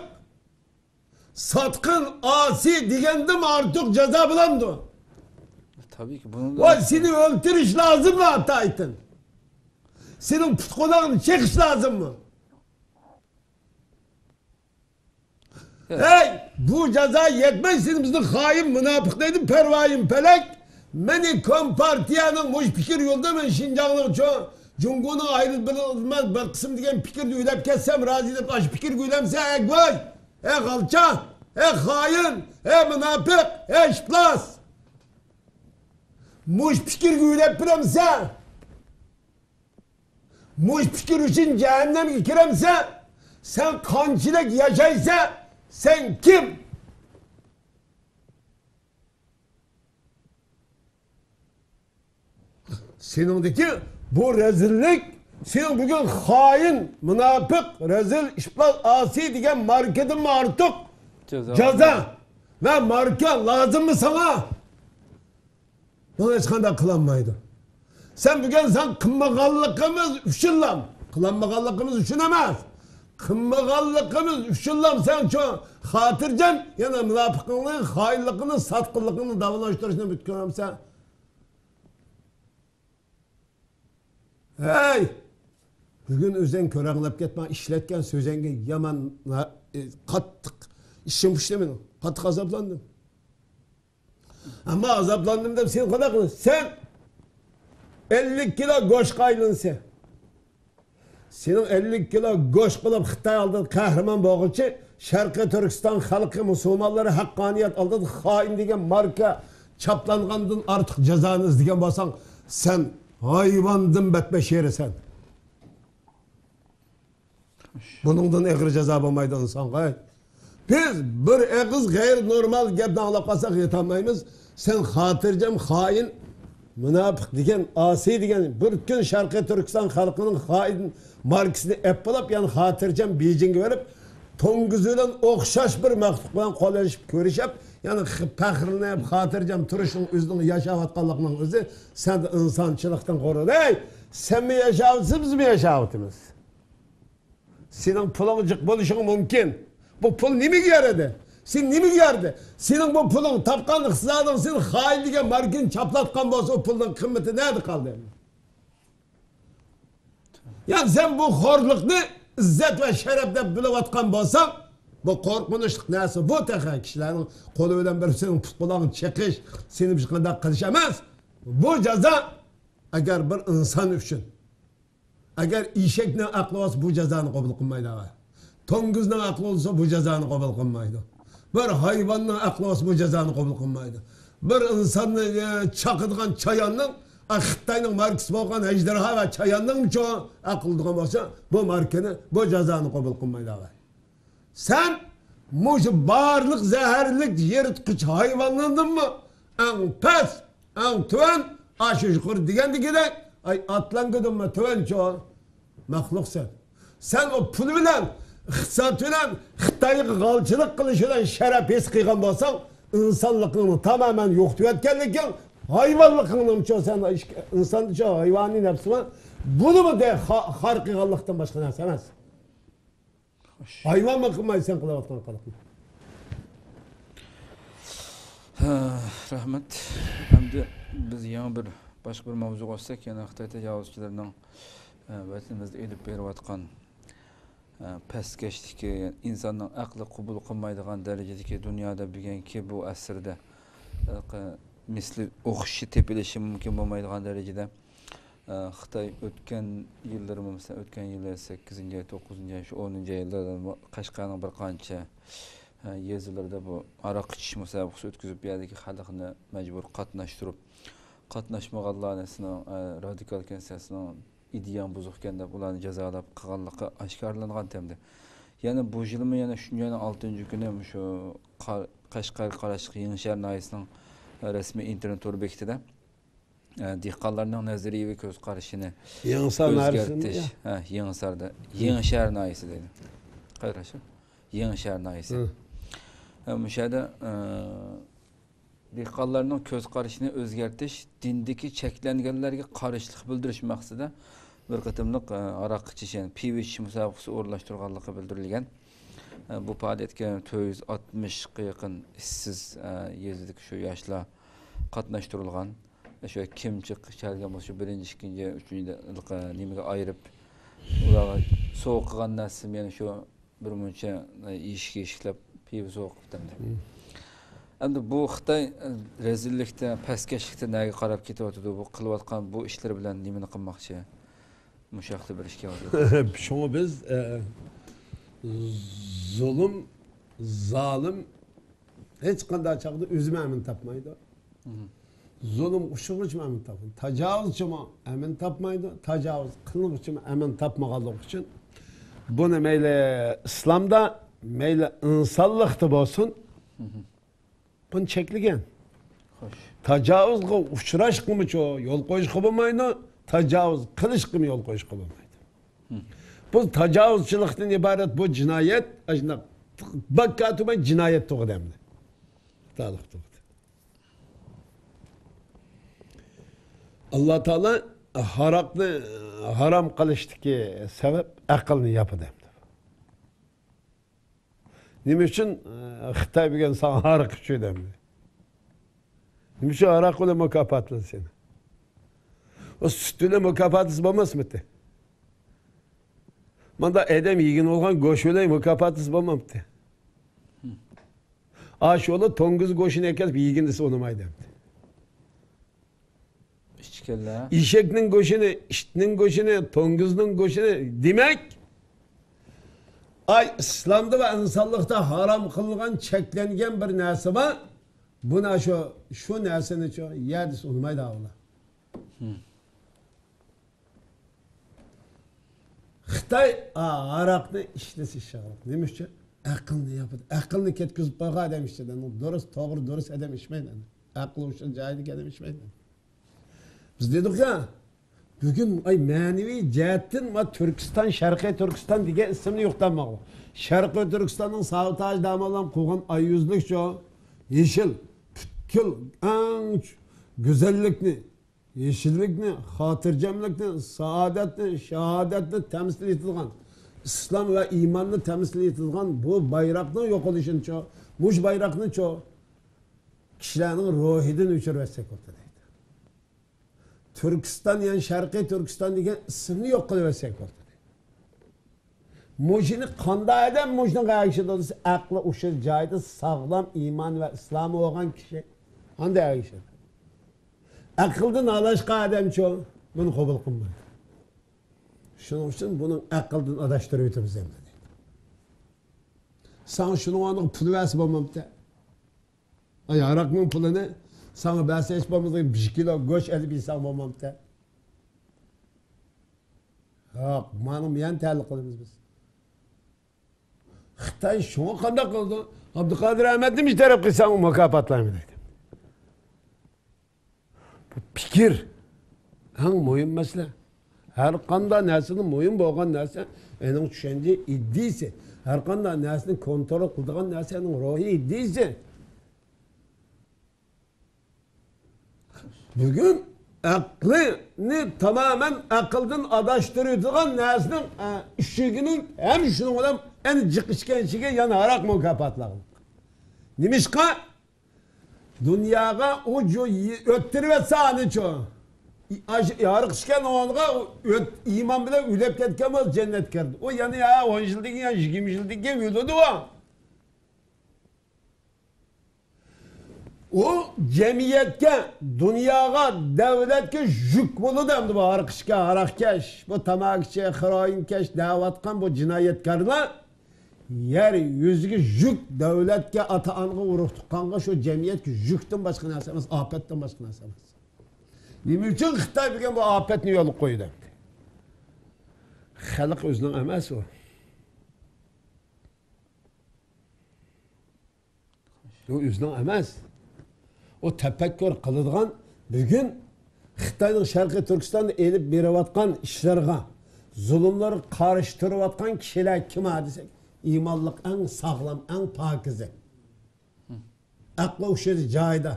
[SPEAKER 5] satkın, asi digendim artık ceza bulandı.
[SPEAKER 4] Tabii ki bunu da...
[SPEAKER 5] O seni öldürüş lazım mı Hatay'tın? Senin psikologunu çekiş lazım mı?
[SPEAKER 4] Evet.
[SPEAKER 5] Hey, bu ceza yetmez. Senin bizden hain, münafık dedim, pervayim pelek. Meni Kompartiyanın boş fikir yolda ben Şincanlık çoğu Cumhur'un ayrılmaz bir kısım diyen fikir düylep kessem razı edip aş fikir gülemse goy, alçak, hain, münafık, şıplas. Muş fikir güylep biremse, muş fikir için cehenneme giremse, sen kançılık yaşaysa, sen kim? Senindeki bu rezillik, senin bugün hain, münafık, rezil, işbaz, asi diyen marketin mi artık? Ceza. Ve marka lazım mı sana? Bunu hiç kadar kılanmaydı. Sen bugün sen kımmagallıkımız üşünlam. Kılanmagallıkımız üşünemez. Kımmagallıkımız üşünlam sen çok hatırcan, yani münafıklığı, hainliğini, satkınlığını davalaştırışını bütünüm sen. Hey! Bugün özen körağınlap ketme, işletken sözenge yaman kattık. İşim işlemedim. Kattık azaplandım. Ama azaplandım da sen kadar kılın. Sen 50 kilo goş kaylın sen. Senin 50 kilo goş kılıp Xitay aldın kahraman boğulçu. Şarkı Türkistan halkı Müslümanları hakkaniyet aldın. Hain degen marka çaplanğandın artık cezanız degen basan sen hayvandın betbeş yeri sen. Bunundan eğri ceza bulmaydı insan gayet. Biz bir eğiz gayr normal gepten alakasak yetamayız. Sen hatırcam hain, münafık degen, asi degen, bir gün Şarkı Türkistan halkının hain markasını epilip yani hatırcam Beijing'e verip Tonguzuyla okşaş bir mektupla kolajıp görüşüp yani pahırlayıp hatırcam turuşun özünü yaşavatkanlığının özü sen de insançılıktan korun. Hey! Sen mi yaşavatısın biz mi yaşavatımız? Senin pulun buluşun mümkün. Bu pul ne mi göredi? Sen ne mi gördü? Senin bu pulun tapkanlık sızadın senin hainliğe markin çaplatkan olsa o pulun kıymeti nerede kaldı? Yani sen bu horluklu izzet ve şerefle bilevatkan olsan bu korkunçluk neyse bu tekrar kişilerin kolu ölen bir senin putkulağın çekiş seni bir kadar kılışamaz. Bu ceza eğer bir insan üçün eğer işekle aklı olsa bu cezanı kabul kılmaydı. Tonguzla aklı olsa bu cezanı kabul kılmaydı. Bir hayvanla aklı olsa bu cezanı kabul kılmaydı. Bir insanı çakıdığın çayanın Xitayning markası bo'lgan ejderha ve çayanning çoğu akıldığı olsa bu markanı, bu cezanı kabul kılmaydı. Sen muşu barlık zehirlik yırtqıç hayvanlandın mı? En pes, en tüven, aşı yukarı digendi gidek. Ay atlan gidin mi tüven çoğu? Mahluk sen. Sen o pul bilen, iqtisat bilen, Xitay'ı galçılık kılışıyla şeref es kıygan olsan, insanlıkını tamamen yoktu etkenlikken, hayvanlıkının çoğu sen insan çoğu hayvani nefsi var. Bunu mu de harkikallıktan başka nefsi emez. Hayvan mı kılmayı sen kılavattan kalıkma.
[SPEAKER 4] Rahmet. Hem biz yana bir başka bir mavzu olsak yana Xitay tecavüzçilerinin vatanimizde elip beriyotgan pastkeştiki insanın aklı kabul kılmaydigan derecedeki dünyada bilgenki bu asırda misli o'qishi tepilishi mumkin bo'lmaydigan darajada Xitoy o'tgan yillar mesela o'tgan yili 8-ay, 9-ay, shu 10-ay yillarda Qashqarning bir qancha yezilarda bu aroq ichish musobaqasi o'tkazib bu yerdagi xalqni majbur qatnashtirib, qatnashmaganlarni radikal kensiyasining ideyan buzuq ekan deb ularni jazolab qilganligi oshkorlangan temda. Yana bu yilmi yana shunday 6-kuni shu Qashqar qarashli Yangichar noyisining rasmiy internet to'ri bekitida dehqonlarning nazariyaviy ko'z qarashini o'zgartirish, Yangisarda Yangichar noyisi deydi. Qarashi Yangichar noyisi. Müşahede dehqonlarning ko'z qarashini o'zgartirish, dindagi cheklanganlarga qarshiliq bildirish maqsadida bir qatimliq aroq ichish, yani pivo ichish musobaqasi o'rnashtirilganligi bildirilgan. Bu faoliyatga 460 ga yaqin ishsiz yezidagi shu yoshlar qatnashtirilgan. Shu kimchi kelgan bo'lsa, 1-chi, 2-chi, 3-chi nimaga ayirib ularga sovuq qilgan narsa, ya'ni shu bir muncha eshik-eshiklab pivo sovuq qildi. Endi bu Xitoy rezillikda, pastkaşlikda nega qarab ketyapti, bu qilayotgan bu ishlar bilan nimani qilmoqchi? Mushaqda bir ishga oldi.
[SPEAKER 5] Şunu biz zulüm, zalim hiç qanday çağda özüme emin tapmaydı. Zulüm uşuğuç mu emin tapmaydı. Tacavuzçu mu emin tapmaydı. Tacavuz kılınıcı mı emin tapmagalık için. Bunu meyle İslam'da meyle insanlıkta olsun. Bunu çekligen. Tacavuzga uçuraş kımı çoğu yol koyuş kılamaydı. Tacavuz kılıç kımı yol koyuş kılamaydı. Bu tacavuzçılıktan ibaret bu cinayet. Bak katıma cinayet toğu demdi. Dağlık toğu. Allah Teala haram kılıştaki sebep akılını yapı demdi. Nime için Xitay bilgen sana harak içiyor demdi. Nime için harak ile mükaffatlı seni. O sütüyle mükafatlısı olmaz mı? Manda edem yiyin olgan goşuyla mükafatlısı olmam de. Aşoğlu tonguz goşunu ekelip yiginlisi onumay demdi. İşeknin goşunu, iştinin goşunu, tonguzun goşunu demek ay İslam'da ve insanlıkta haram kılgan, çeklengen bir nesi var. Buna şu nesini şu yerdisi olmay da ola. Xitay Arap'ını işlesi şahlık. Neymiş ki? Akılını yapıdı. Akılını ketkizip baka demişti. Doğru edem içmeydi. Aklı uçun cahillik edem içmeydi. Biz dedik ya, bugün manevi cihetten Türkistan, Şarkı Türkistan diye isimli yoktanmak. Şarkı Türkistan'ın sabotaj damalan koğan ay yüzlük şu, yeşil, pütkül, en güzellikni, yeşillikni, hatırcamlıkni, saadetni, şehadetni temsil edilgan, İslam ve imanını temsil edilgan bu bayrakın yok oluşun çoğu, muş bayrakını çoğu, kişilerin ruhiden uçurvetsek ortada. Türkistan yani Şarkı Türkistan diye isimli yok kılıversek ortada. Mujini kanda eden mujinin gayışıda olursa aklı uşur caydı sağlam iman ve İslam'ı olan kişi kanda gayışıda. Akıldan alaşka adam çoğu bunu kabul kılmadı. Şunun için bunun akıldan adaştırıyor bize. Sana şunun anı pulu versi olmam da. Ay arakmın pulunu sana bahse etmemizde 1 kilo göç elip insan olmam da. Yok, manım yan terli kılımız biz. Xitay şunu kanda kıldı. Abdülkadir Ahmet demiş taraf kıysan o mükafatlar mı dedi. Bu fikir. En mühim mesele. Her kanda nesinin mühim boğan nesi, onun düşünce iddiyse, her kanda nesinin kontrol kıldığın nesinin ruhi iddiyse, bugün aklını tamamen akıldan adaştırıldığın nesinin işçiliğinin hem şunun olan en cıkışken şeyi yanarak mükafatlar. Nimişka dünyaya ucu öttürü ve sahne çoğu. Yarıkışken oğluğa iman bile ülep ketkemez cennet kerdi. O yani ya 10 yıldaki ya 20 yıldaki öldürdü o. O cemiyetke, dünyaya, devletke yük bulu demdi bu arıkışka, harakkeş, bu tamakçı, hıroyinkeş, davatkan bu cinayetkarlar yer yüzüge yük devletke ata anğı uruq tuqqanğa şu cemiyetke yükten başka narsa emas, afetten başka narsa emas. Nima uchun Xitoy degan bu afetni yo'l qo'ydi? Xalq o'zining emas u. O o'zining emas. O tefekkür qiladigan bugun Xitoyning Sharqiy Turkistonda elib berayotgan ishlarga, zulmlarga qarshi turayotgan kishilar kim desak, iymonliq eng sog'lom, eng pokiza. Aqli o'sha joyda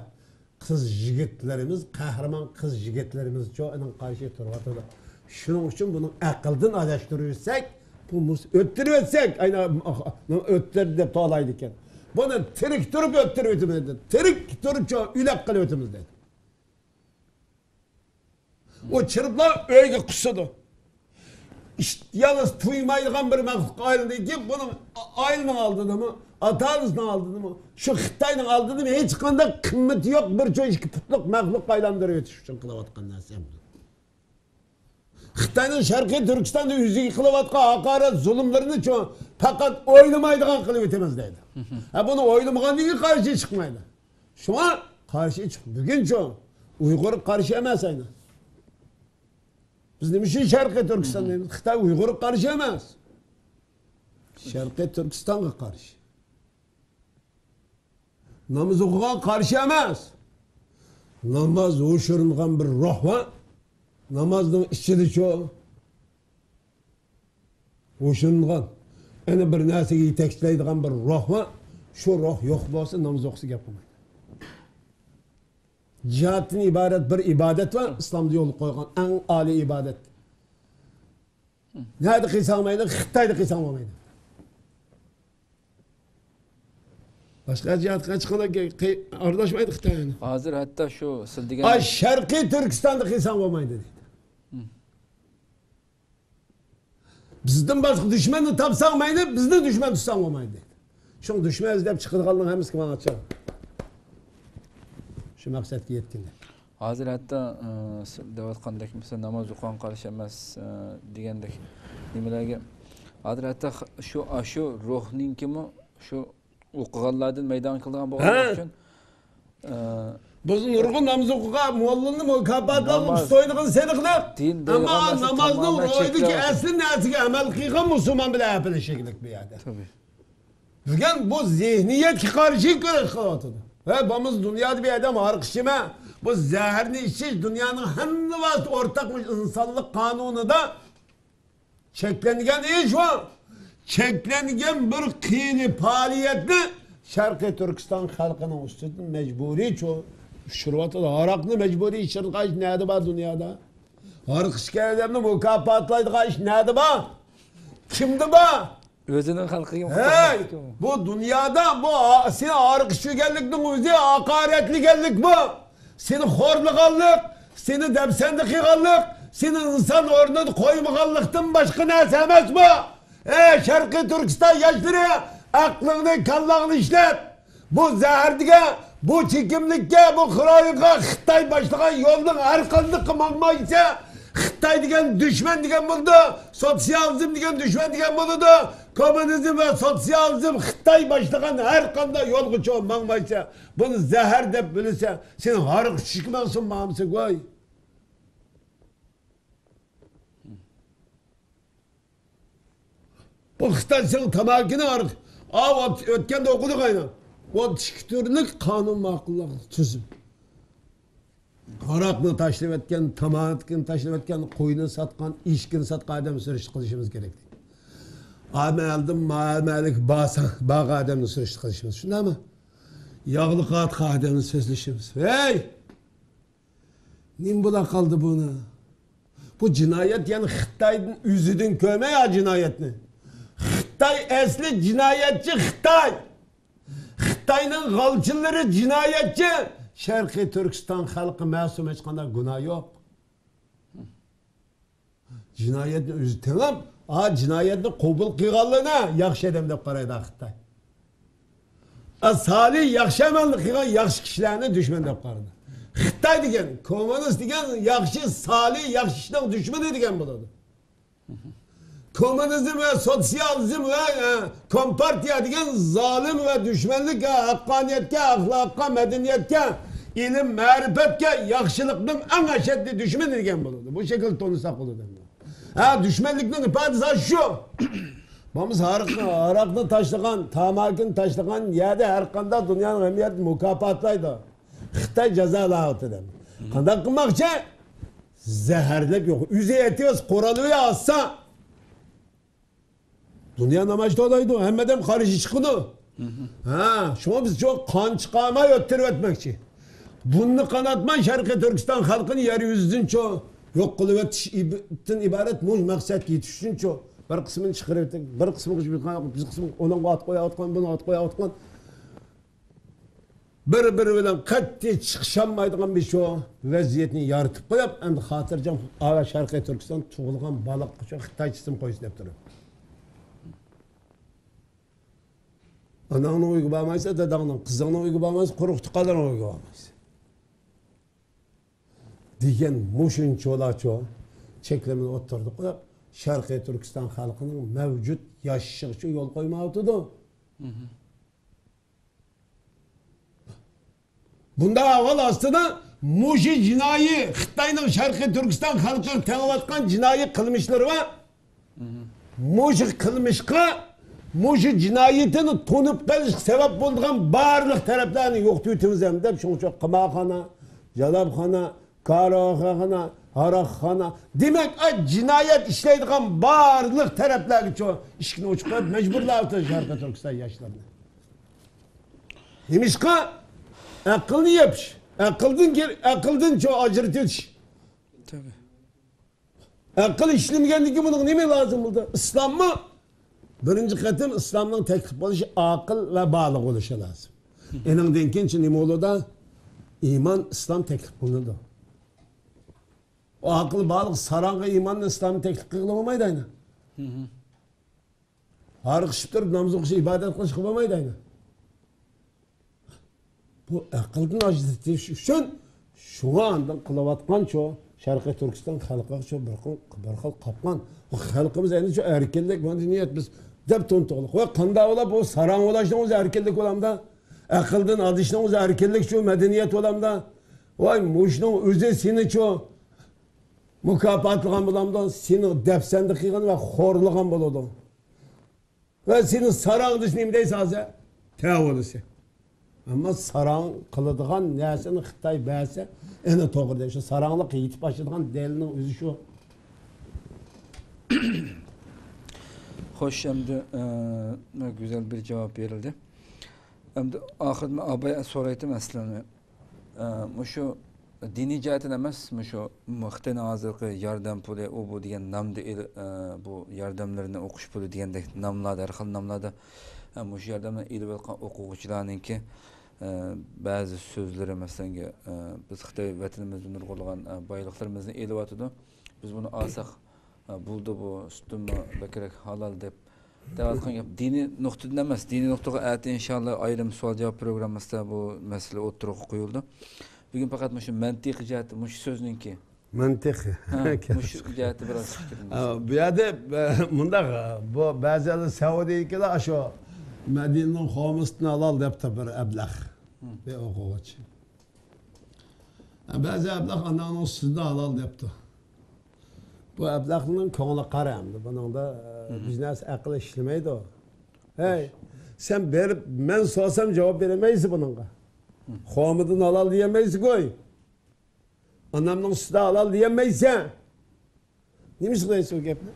[SPEAKER 5] kız yigitlerimiz, kahraman kız yigitlerimiz çoğunun karşı turvatıdır. Şunun için bunu akıldan adashtirırsak, bunu öttürürsek, aynı öttür de to'laydikan. Bunu tirik durup öttürüyotimiz dedi. Tirik durup çoğu ülek kılıyotimiz dedi. O çırplar öyle kusudu. İşte yalnız tuymaydıgan bir məxluq ayrıldı ki, bunun ayrılma aldığını mı? Atanızdan aldığını mı? Şu Xitay'ın aldığını mı? Hiç kanda kıymeti yok. Bir çoğu iki putluk məxluq aylandırıyor yetişmiş için kılavatkan nasıl yapıyor? Xitay'ın Şarkı Türkistan'da yüzü yıkılavatkan hakaret zulümlerini çoğu fakat oynamaydıgan kılıp etemez dedi. Bunu oynamagan değil karşı çıkmaydı. Şu an karşı çık. Bugün çoğu Uygur karşı emez aynı. Biz demişiz Şarkı Türkistan'dayız. Xitay Uygur'a karşı emez. Şarkı Türkistan'a karşı. Namaz okugan karşı emez. Namaz uğuşurulgan bir ruh var. Namazın içinde çoğu. Uğuşurulgan. Yani bir nesigi yetekçileydigan bir ruh var. Şu ruh yok olsa namaz okusu yapamaydı. Cihatın ibadet bir ibadet var. İslam'da yolu koygan en âli ibadet. Nerede kıysanmaydı? Xitay'da kıysanmaydı. Başka cihatına çıkana ardaşmaydı Xitay'ını.
[SPEAKER 4] Hazır hatta şu sildigen...
[SPEAKER 5] Ay Şarkı Türkistan'da kıysanmaydı dedi. Bizden başka düşmanı tapsanmaydı, bizden düşman tutsanmaydı dedi. Şunu düşman izleyip çıkıdığalığını hemiz kim anlatacak. Şu maksatki yetkinler.
[SPEAKER 4] Hazır hatta devatqandek mesela namaz o'qigan qarshi emas degandek nimalarga hazır hatta şu ruhning kimi shu o'qiganlardan maydon qilgan bo'lgani uchun
[SPEAKER 5] Bizim nurgun namaz okugan muallını mukabbatlarını soyduğun seni kılır. Ama namazın roydu ki eslin nesike amel kıygan Müslüman bile yapılı şekillik bir yerde.
[SPEAKER 4] Tabii.
[SPEAKER 5] Bugün bu zihniyet ki karşı görüş kılatıdır. Ve bamız dünyada bir adam arkışıma bu zehirli işsiz dünyanın hem vasıta ortakmış insanlık kanunu da çeklengen iş var. Çeklengen bir kıyını faaliyetli Şarkı Türkistan halkının üstünden mecburi çoğu. Şurvatıda haraklı mecburi işin kaç neydi var dünyada? Harak işkeledemde mukapatlaydı kaç neydi var? Kimdi var?
[SPEAKER 4] Özünün halkı
[SPEAKER 5] Hey! Bu dünyada bu senin harak işkeledikten özü hakaretli geldik bu. Senin horluğallık, senin depsendikigallık, senin insan orada koymagallıktan başka neyse emez bu. Şarkı Türkistan yaşları aklını kallağını işlet. Bu zehirdige, bu çekimlikke, bu hıroyinga Xitay başlagan yolun arkanlık kımanmaysa Xitay degen düşman degen buldu. Sosyalizm degen düşman degen buldu. Komünizm ve sosyalizm Xitay başlagan her kanda yol geçiyor manmaysa bunu zehir dep bilirse sen harık çıkmaksın mamsı koy. Bu Xitay senin tamakini harık. Ötken de okuduk aynen. O tükürlük kanun makulluğu tüzüm. Harakını taşlap etken, tamatkini taşlap etken, koyunu satkan, işkini satkan adam sürüştü kılışımız gerekli. Ameldim, mamelik, bağ adamını sürüştü kılışımız. Şunda mı? Yağlı kağıt adamını sözleşimiz. Hey! Nimbula kaldı bunu? Bu cinayet yani Xitay'ın üzüdün köme ya cinayetini. Xitay esli cinayetçi Xitay. Xitay'ın galçıları cinayetçi. Şarkı Türkistan halkı masum hiç kadar günah yok. Cinayetin özü tamam. Cinayetin kabul kıyğanlığına yakşı edem de paraydı Xitay. Salih yaxshi amalni qilgan yaxshi kishilarni dushman deb qaradi. Xitoy degan, kommunist degan yaxshi, Salih yaxshi ishning dushmani degan bo'ladi. Komünizm ve sosyalizm ve kompartiya degan zalim ve düşmanlıkka, hakkaniyetke, ahlakka, medeniyetke, ilim, ma'rifatga, yaxshilikning eng ashaddiy dushmani degan bo'ladi. Bu şekilde to'nisak bo'ladi. Ha, düşmanlikning ifodasi shu. Biz Araqni tashlagan, tamakini tashlagan yerda har qanday dunyoning hamiyat mukofotlaydi. Xitoy jazolayapti deb. Qanday qilmoqchi? Zaharlab yo'q. O'zi aytıyoruz, qo'ralib olsa dünya namaçta olaydı, hemmeden karşı çıkıdı. Ha, şuna biz çok kan çıkarmayı öttürüp etmekçi. Bunu kanatman Şarkı Türkistan halkını yeryüzünün çoğu yok kılıvetin ibaret muş maksat yetişsin çoğu. Bir kısmını çıkarıp, bir kısmını bir kısmını onun at koya atkan, bunu at koya atkan. Bir bilen katli çıkışamaydıgan bir şu vaziyetini yaratıp koyup, hem de hatırcam Ava Şarkı Türkistan tuğulgan balık kuşu Xitay çizim koysun hep duruyor. Ananın uygu bağmaysa, dadağının, kızının uygu bağmaysa, kuruq tıkaların uygu bağmaysa. Diyen muşun çoğu çeklemini oturduk da Şarkı Türkistan halkının mevcut yaşışıkçı yol koymalıdır. Bunda avval aslında muşi cinayi, Xitay'nın Şarkı Türkistan halkını teğavatkan cinayi kılmışları var. Muşi kılmışka Muşu cinayetini tonup keliş sebep bulduğun barlık taraflarını yok tüytümüz hem de şunu çok kımakhana, jalabkhana, karakhana, harakhana demek cinayet işleydiğin barlık taraflarını çok işkini uçuklayıp mecburlar Şarkı Türkistan yaşlarına. Demiş ki akılını yapış, akıldın çok acırtış.
[SPEAKER 4] Tabii.
[SPEAKER 5] Akıl işlemgenliği bunun ne mi lazım burada? İslam mı? Birinci katım İslam'ın teklif oluşu akıl ve bağlı oluşu lazım. Enin denken için imolu da iman İslam teklif bulundu. O akıl bağlı sarangı imanla İslam'ın teklif kılınamaydı aynı. Harık işip durup namaz okuşu ibadet kılışı kılamaydı aynı. Bu akıldan acizliği için şu anda kılavatkan çoğu Şarkı Türkistan halkı çoğu bir kıl kapkan. O halkımız en çok erkellik var niyet biz dep tontoğluk. Ve kanda ola bu sarang olaştığımız erkellik olamda. Akıldan adıştığımız erkellik çoğu medeniyet olamda. Vay muşnun özü seni çoğu mukaffatlıgan bulamda. Seni defsendi kıygan ve horlugan buladı. Ve seni sarang dışınayım deyse azı. Teavolusu. Ama sarang kılıdığan nesini Xitay bəyse ene toğru deyir. Şu saranglık yitip başladığan delinin özü şu.
[SPEAKER 4] Hoş hem de güzel bir cevap verildi. Hem de ahirde abaya soraydım aslında. Şu dini cihetten emas, şu Xitayning hozirgi yordam puli u bu degan namda bu yordamlarni o'qish puli degandek namlarda, har xil namlarda shu yordamni ilib olgan o'quvchilarninki ba'zi so'zlari masalan biz Xitoy vatanimizda nurg'ulg'an boyliqlarimizni elib o'tadi. Biz buni olsak bo'ldi bu sutimi bakrak halol deb deyotgan gap diniy nuqtadan emas. Diniy nuqtaga ati inshaalloh ayrim savol javob programmasida bu masala o'tirib qo'yildi. Bugün fakat şu mantiqi jihati, şu sözünki.
[SPEAKER 5] Mantiqi.
[SPEAKER 4] Şu jihati biraz fikrimiz.
[SPEAKER 5] Bu yerde bundaq bu bazıları Saudiyalar şu Medine'nin xomusunu alal depti bir ablah. Bir o'quvchi. Bazı ablah ananın üstünde alal depti. Bu ablahның ko'ngli qarayamdi. Bunun da biznes aqli işlemaydi o. Hey, sen berip men so'rasam javob beramaysiz bununla. Xomidin halal diyemeyiz koy. Anamның üstüde halal diyemeysen. Neymiş kılıyorsun o gepni?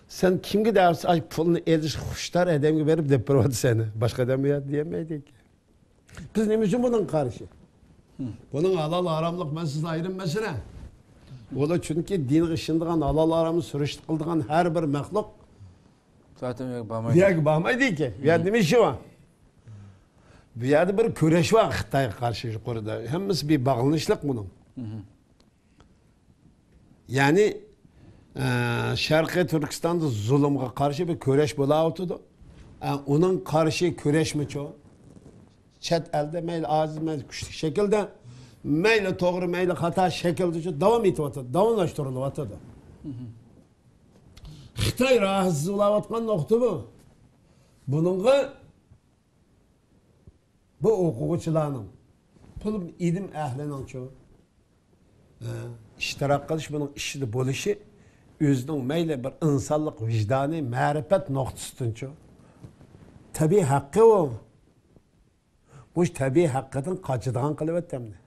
[SPEAKER 5] Sen kimge dersin ay pulunu ediş kuşlar edemge verip deprivatı seni. Başka adam ya diyemeydik. Biz neymişsin bunun karşı? Bunun halal haramlık mesele ayrım mesele. O da çünkü din ışındığın halal haramı sürüştü kıldığın her bir mehluk.
[SPEAKER 4] Zaten yok bağmaydı.
[SPEAKER 5] Yok bağmaydı ki. Ya demiş şu an. Bu yerde bir köreş var Xitay'a karşı yukarıda. Hemimiz bir bağlanışlık bunun. Yani Şarkı Türkistan'da zulümge karşı bir köreş bula oturdu. Onun karşı küreş mi çoğu? Çet elde meyli aziz meyli güçlü şekilde meyli doğru meyli hata şekilde devam etiyatı, devamlaştırılıvatı da. Xitay rahatsız olavatkan nokta bu. Bununla bu okuguçularının pulum ilim əhlinin çoğu iştirak qilish bunun işini bo'lişi özünün meyli bir insanlık vicdani ma'rifat noqtasidan çoğu. Tabii hakkı o. Bu tabii hakkıdan kaçıdığın kılıvetemdi.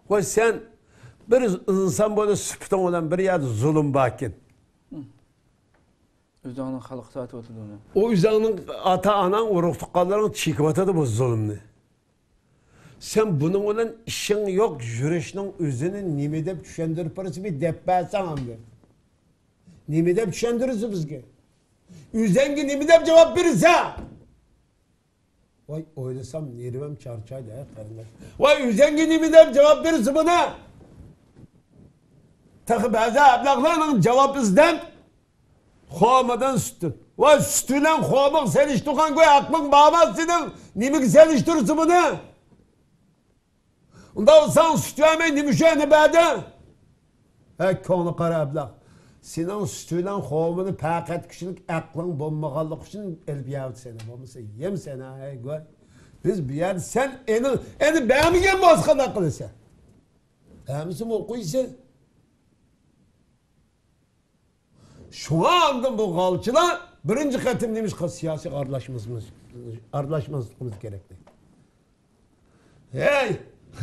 [SPEAKER 5] O sen bir insan böyle süpüten olan bir yerde zulüm bakin.
[SPEAKER 4] Özünün xalq saati oturdu onu.
[SPEAKER 5] O yüzden ata anan uruktuqaların çikivatıdı bu zulümni. Sen bunun olan işin yok, jürüşünün özünü nime dep düşendirip parası bir depbelsen hamdi. Nime dep düşendirirse bizge. Üzengi nime dep cevap verirse. Vay oylasam nervem çarçaydı ya kardeş. Vay üzengi nime dep cevap verirse bana. Takı bazı ablaklarının cevap izden. Xoğamadan sütün. Vay sütüyle xoğamak sen iş tukan koy aklın bağmaz senin. Nimik sen iştirirsin bunu. Ondan sen sütü hemen nimişe bade. Konu kara ablak. Senin sütüyle xoğamını pakat kişilik aklın bombağallık için elip yavut seni. Bombası yem seni. Hey koy. Biz bir yer sen eni beğenmeyen bozkan akıllı sen. Beğenmişsin okuysa. Şu anda bu galçılar birinci katım demiş ki siyasi arlaşmamız gerekli. Hey,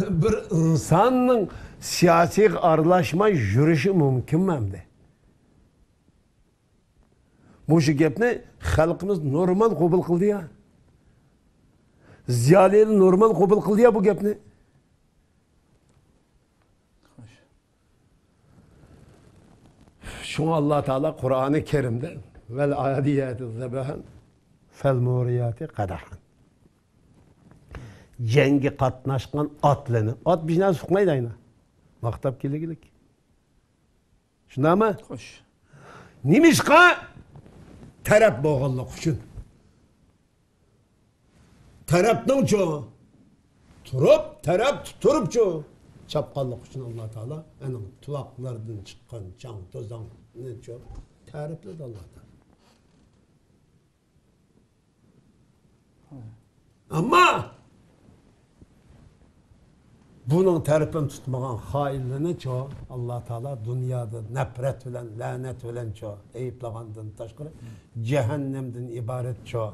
[SPEAKER 5] bir insanın siyasi arlaşma yürüyüşü mümkün mü hem de? Bu şu gepni halkımız normal kabul kıldı ya. Ziyaleli normal kabul kıldı ya bu gepni. Şunu Allah Teala Kur'an-ı Kerim'de vel adiyati zebahan fel muriyati qadahan. Cengi katnaşkan atlarını. At bir şey sokmaydı ayna. Maktap gilik. Şuna mı?
[SPEAKER 4] Hoş.
[SPEAKER 5] Nimişka taraf boğullu kuşun. Taraftan çoğu. Taraf tuturup çoğu. Çapkallık için Allah Teala onun tuvaklardan çıkan can tozan ne çok tarifledi Allah Teala. Ama bunun tarifini tutmayan hainliğini çoğu Allah Teala dünyada nefret bilen, lanet bilen çoğu eyüplağandan taşkırı cehennemden ibaret çoğu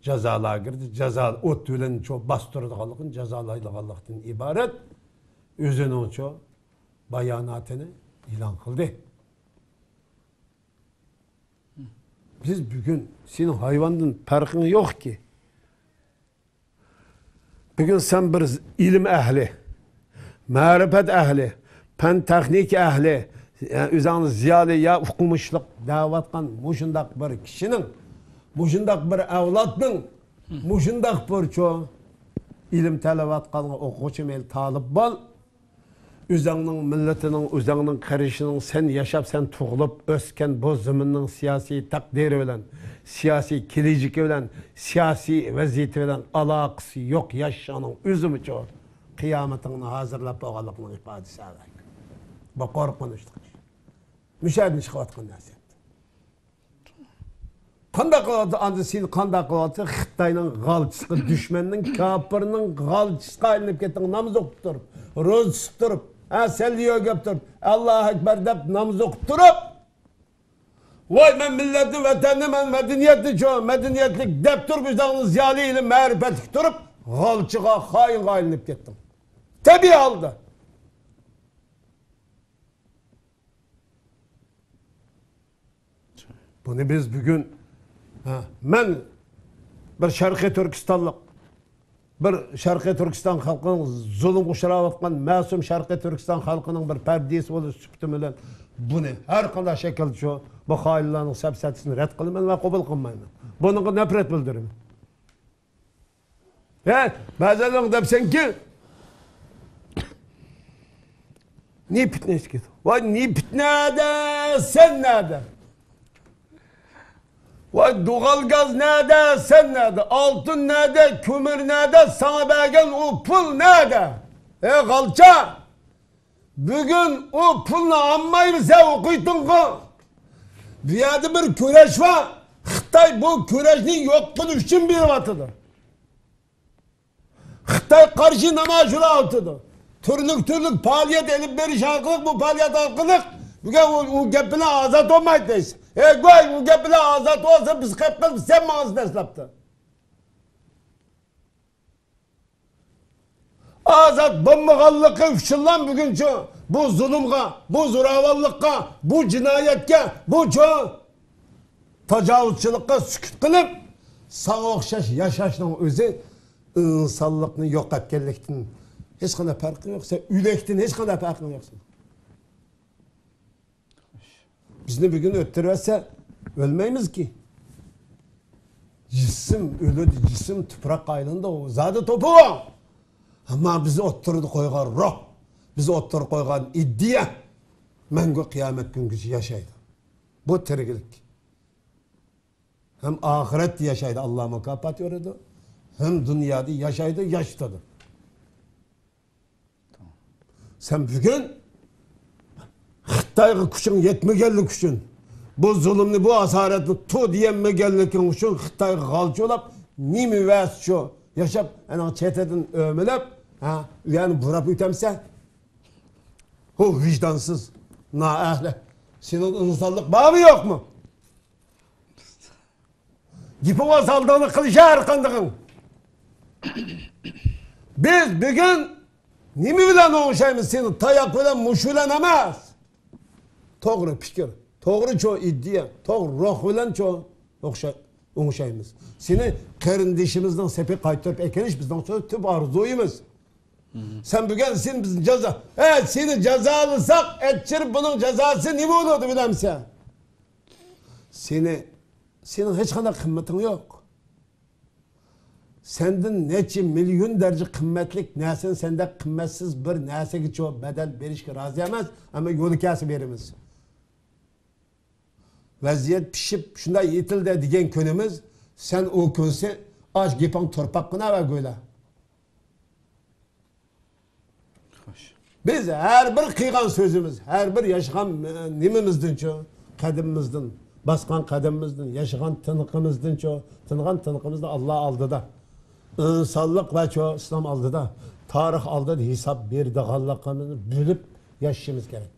[SPEAKER 5] cezalar girdi. Ceza ot bilen çoğu bastırdıqalıqın cezalaydıqalıqdan ibaret özünün çoğu bayanatını ilan kıldı. Biz bugün senin hayvandan farkın yok ki. Bugün sen bir ilim ehli, marifet ehli, pen teknik ehli, yani üzerine ziyade ya okumuşluk davatkan muşundak bir kişinin muşundak bir evlatın, muşundak bir çoğu ilim talavatkan okuçum el talip bol, üzerinin milletinin, üzerinin karışının sen yaşap, sen tuğulup ösken bu zımının siyasi takdiri bilen, siyasi kilicik bilen, siyasi vaziyeti bilen alakası yok yaşanın üzümü çoğu. Kıyametini hazırlap boğalıqının ifadesi ağayın. Bu korkunçluk. Müşahidin çıkıvatkan nasip. Qanda qılatı, anca sen qanda qılatı, Xitay'nın qalçısı, düşmanının, kapırının qalçısı ayınıp kettin, namaz okup durup, roz tutup durup, selliye ögep durup, Allahu Ekber deyip namaz okup durup, vay ben milleti, vatanı, ben medeniyetli çoğu, medeniyetlik deyip durup, üzeriniz ziyali ilim, marifetlik durup, qalçığa hain ayınıp kettin. Tabi aldı. Bunu biz bugün ben bir Şarkı Türkistanlık, bir Şarkı Türkistan halkının zulüm kuşaravatkan masum Şarkı Türkistan halkının bir perdesi olup süptümülen bunu her kadar şekilde şu bu hainlerin sepsetini red kılmayın ve kabul kılmayın. Bunu nefret bildirin. Bazen dersen ki niye fitne iskiyorsun? Vay niye fitne de sen nerede? Vay doğal gaz nerede, sen nerede? Altın nerede, kömür nerede? Sana vergen o pul nerede? Kalça! Bugün o pulla ammayı sen okuydun ki. Dünyada bir küreş var. Xitay bu küreşni yok kılış için bir vatıdır. Xitay karşı namazını altıdır. Türlük faaliyet elip beriş halkılık bu faaliyet halkılık. Bugün o gepine azat olmaydı deysin. Goy o gepine azat olsa biz kapkal sen mağaz deslaptı. Azat bombagallıkı üfşıllan bugün şu. Bu zulümga, bu zoravallıkka, bu cinayetke, bu şu tecavüzçılıkka sükut kılıp sana okşaş yaşaşının özü insanlıkını yok etkenlikten hiç kadar farkın yoksa ülektin hiç kadar farkın yoksa. Bizni bir gün öttürürse ölmeyimiz ki. Cisim ölü, cisim toprak aylığında o. Zaten topu o. Ama bizi oturdu koygan ruh. Bizi oturdu koygan iddia. Mengü kıyamet günküsü yaşaydı. Bu tirgilik. Hem ahiret yaşaydı Allah mükafat yordu. Hem dünyada yaşaydı yaştadı. Tamam. Sen bugün Xitayga kuching yetmaganlik uchun bu zulmni bu asoratni tu deyanmaganliking uchun Xitoyga g'alcho'lab nima vas shu yashab ana chetadan o'milab uyani burab o'tamsa o vijdonsiz noahli sening insonlik bormi yo'qmi? Gipovoz aldığını qilishar qandig'ing. Biz bugün nima bilan o'xshaymiz? Seni tayoq bilan mush bilan emas. To'g'ri fikr, to'g'ri cho iddia, to'g'ri ruh bilan cho o'xshaymiz. Seni qarindishimizdan sepi qaytarib ekanish bizning tub orzuyimiz. Sen bugün sen bizim ceza, seni cezalasak etçirip bunun cezası nima bo'ladi bilamsan? Senin hiç kadar kıymetin yok. Senden neçe milyon derece kıymetlik nesin sende kıymetsiz bir nesigi çoğu bedel berişki razı emez ama yolu kesip verimiz. Vaziyet pişip şunda yetildi diyen könümüz sen o könse aç gipan torpakkına ve göyle. Biz her bir kıygan sözümüz, her bir yaşayan nimimizden çoğu, kadimimizden, baskan kadimimizden, yaşayan tınıkımızdan çoğu, tınıkımızdan Allah aldı da. İnsanlık ve çoğu İslam aldı da. Tarih aldı da hesap bir de Allah'ımızı bölüp yaşamamız gerek.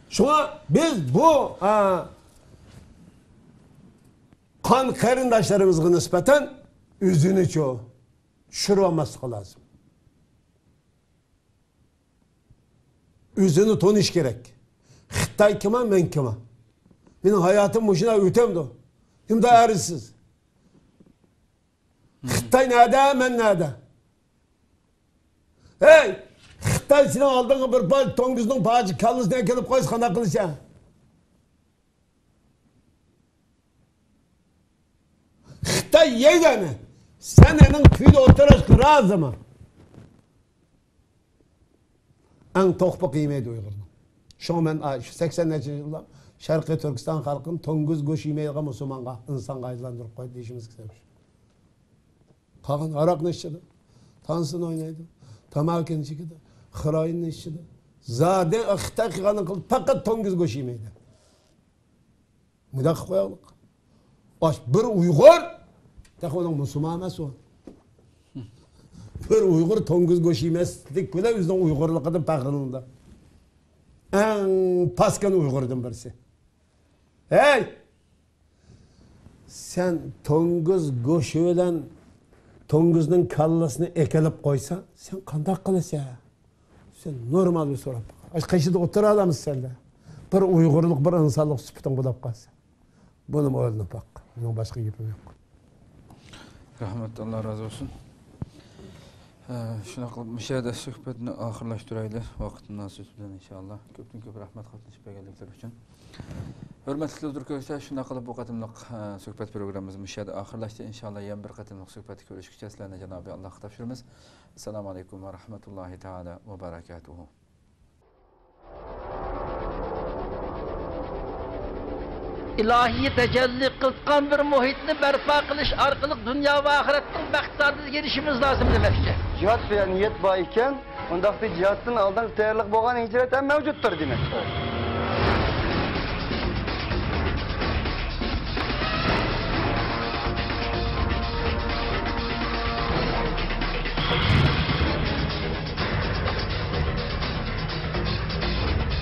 [SPEAKER 5] Şuna biz bu kan karındaşlarımızın nispeten üzünü çoğu şurvaması lazım. Üzünü toniş gerek. Xitay kime men kime. Benim hayatım boşuna ötemdi. Hem de ağrısız. Xitay nerede men nerede? Hey! Xitay senin aldığın bir bal tonguzun bağcı kallısına gelip koyuz kana kılışa. Xitay yegane. Senenin köyde oturuşku razı mı? En tohpa kıymeti uygurdu. Şu ben 80'lerce yıllar Şarkı Türkistan halkın tonguz goş yemeğe Müslümanға, insanға aylandırıp koydu işimiz kısamış. Kağın arak ne içidi? Tansın oynaydı. Tamakın içidi. Xırayın ne içidi. Zade Xitay kıganın kıldı. Fakat tonguz goş yemeğdi. Müdakı koyalım. Bir Uygur tek onun Müslüman emas o. Bir Uygur tonguz goş yemeslik bile bizden Uygurluqdan paqrılında. En paskan Uygur'dan birisi. Hey! Sen tonguz goşu bilen tonguzun kallasını ekelip koysan sen qanday qilasan? Sen normal bir so'rab bak. Qaşıda otur adamız sende. Bir Uygurluk, bir insanlık süpütün bulab qalsa. Bunu o'ylanib bak. Bunun başka gapim yok.
[SPEAKER 4] Rahmet, Allah razı olsun. Şuna qilib müşahede suhbatni oxirlashtiraylik vaqtni nasib bilan inshaalloh. Ko'pdan ko'p rahmat qatnashib berganliklari uchun. Hurmatli o'zbeklar, shuna qilib bu qatimliq suhbat programmamizni müşahede oxirlashdi. Inshaalloh yana bir qatimliq suhbatda ko'rishguncha sizlarni Janobi Allohga topshiramiz. Assalomu alaykum va rahmatullohi taala va barakatuh.
[SPEAKER 1] ilahiy tecelli kılkan bir muhitni berpa kılış arkalık dünya ve ahirettin baktardız gelişimiz lazım demekçi.
[SPEAKER 2] Cihat veya niyet var iken, ondaqti cihatın aldan tayyorlik bo'lgan hicret ham mavjuddir demek.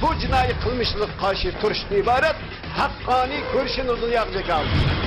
[SPEAKER 3] Bu cinayi kılmışlık karşı turuşdan ibaret hakkani görüşünü dünyaya kaldı.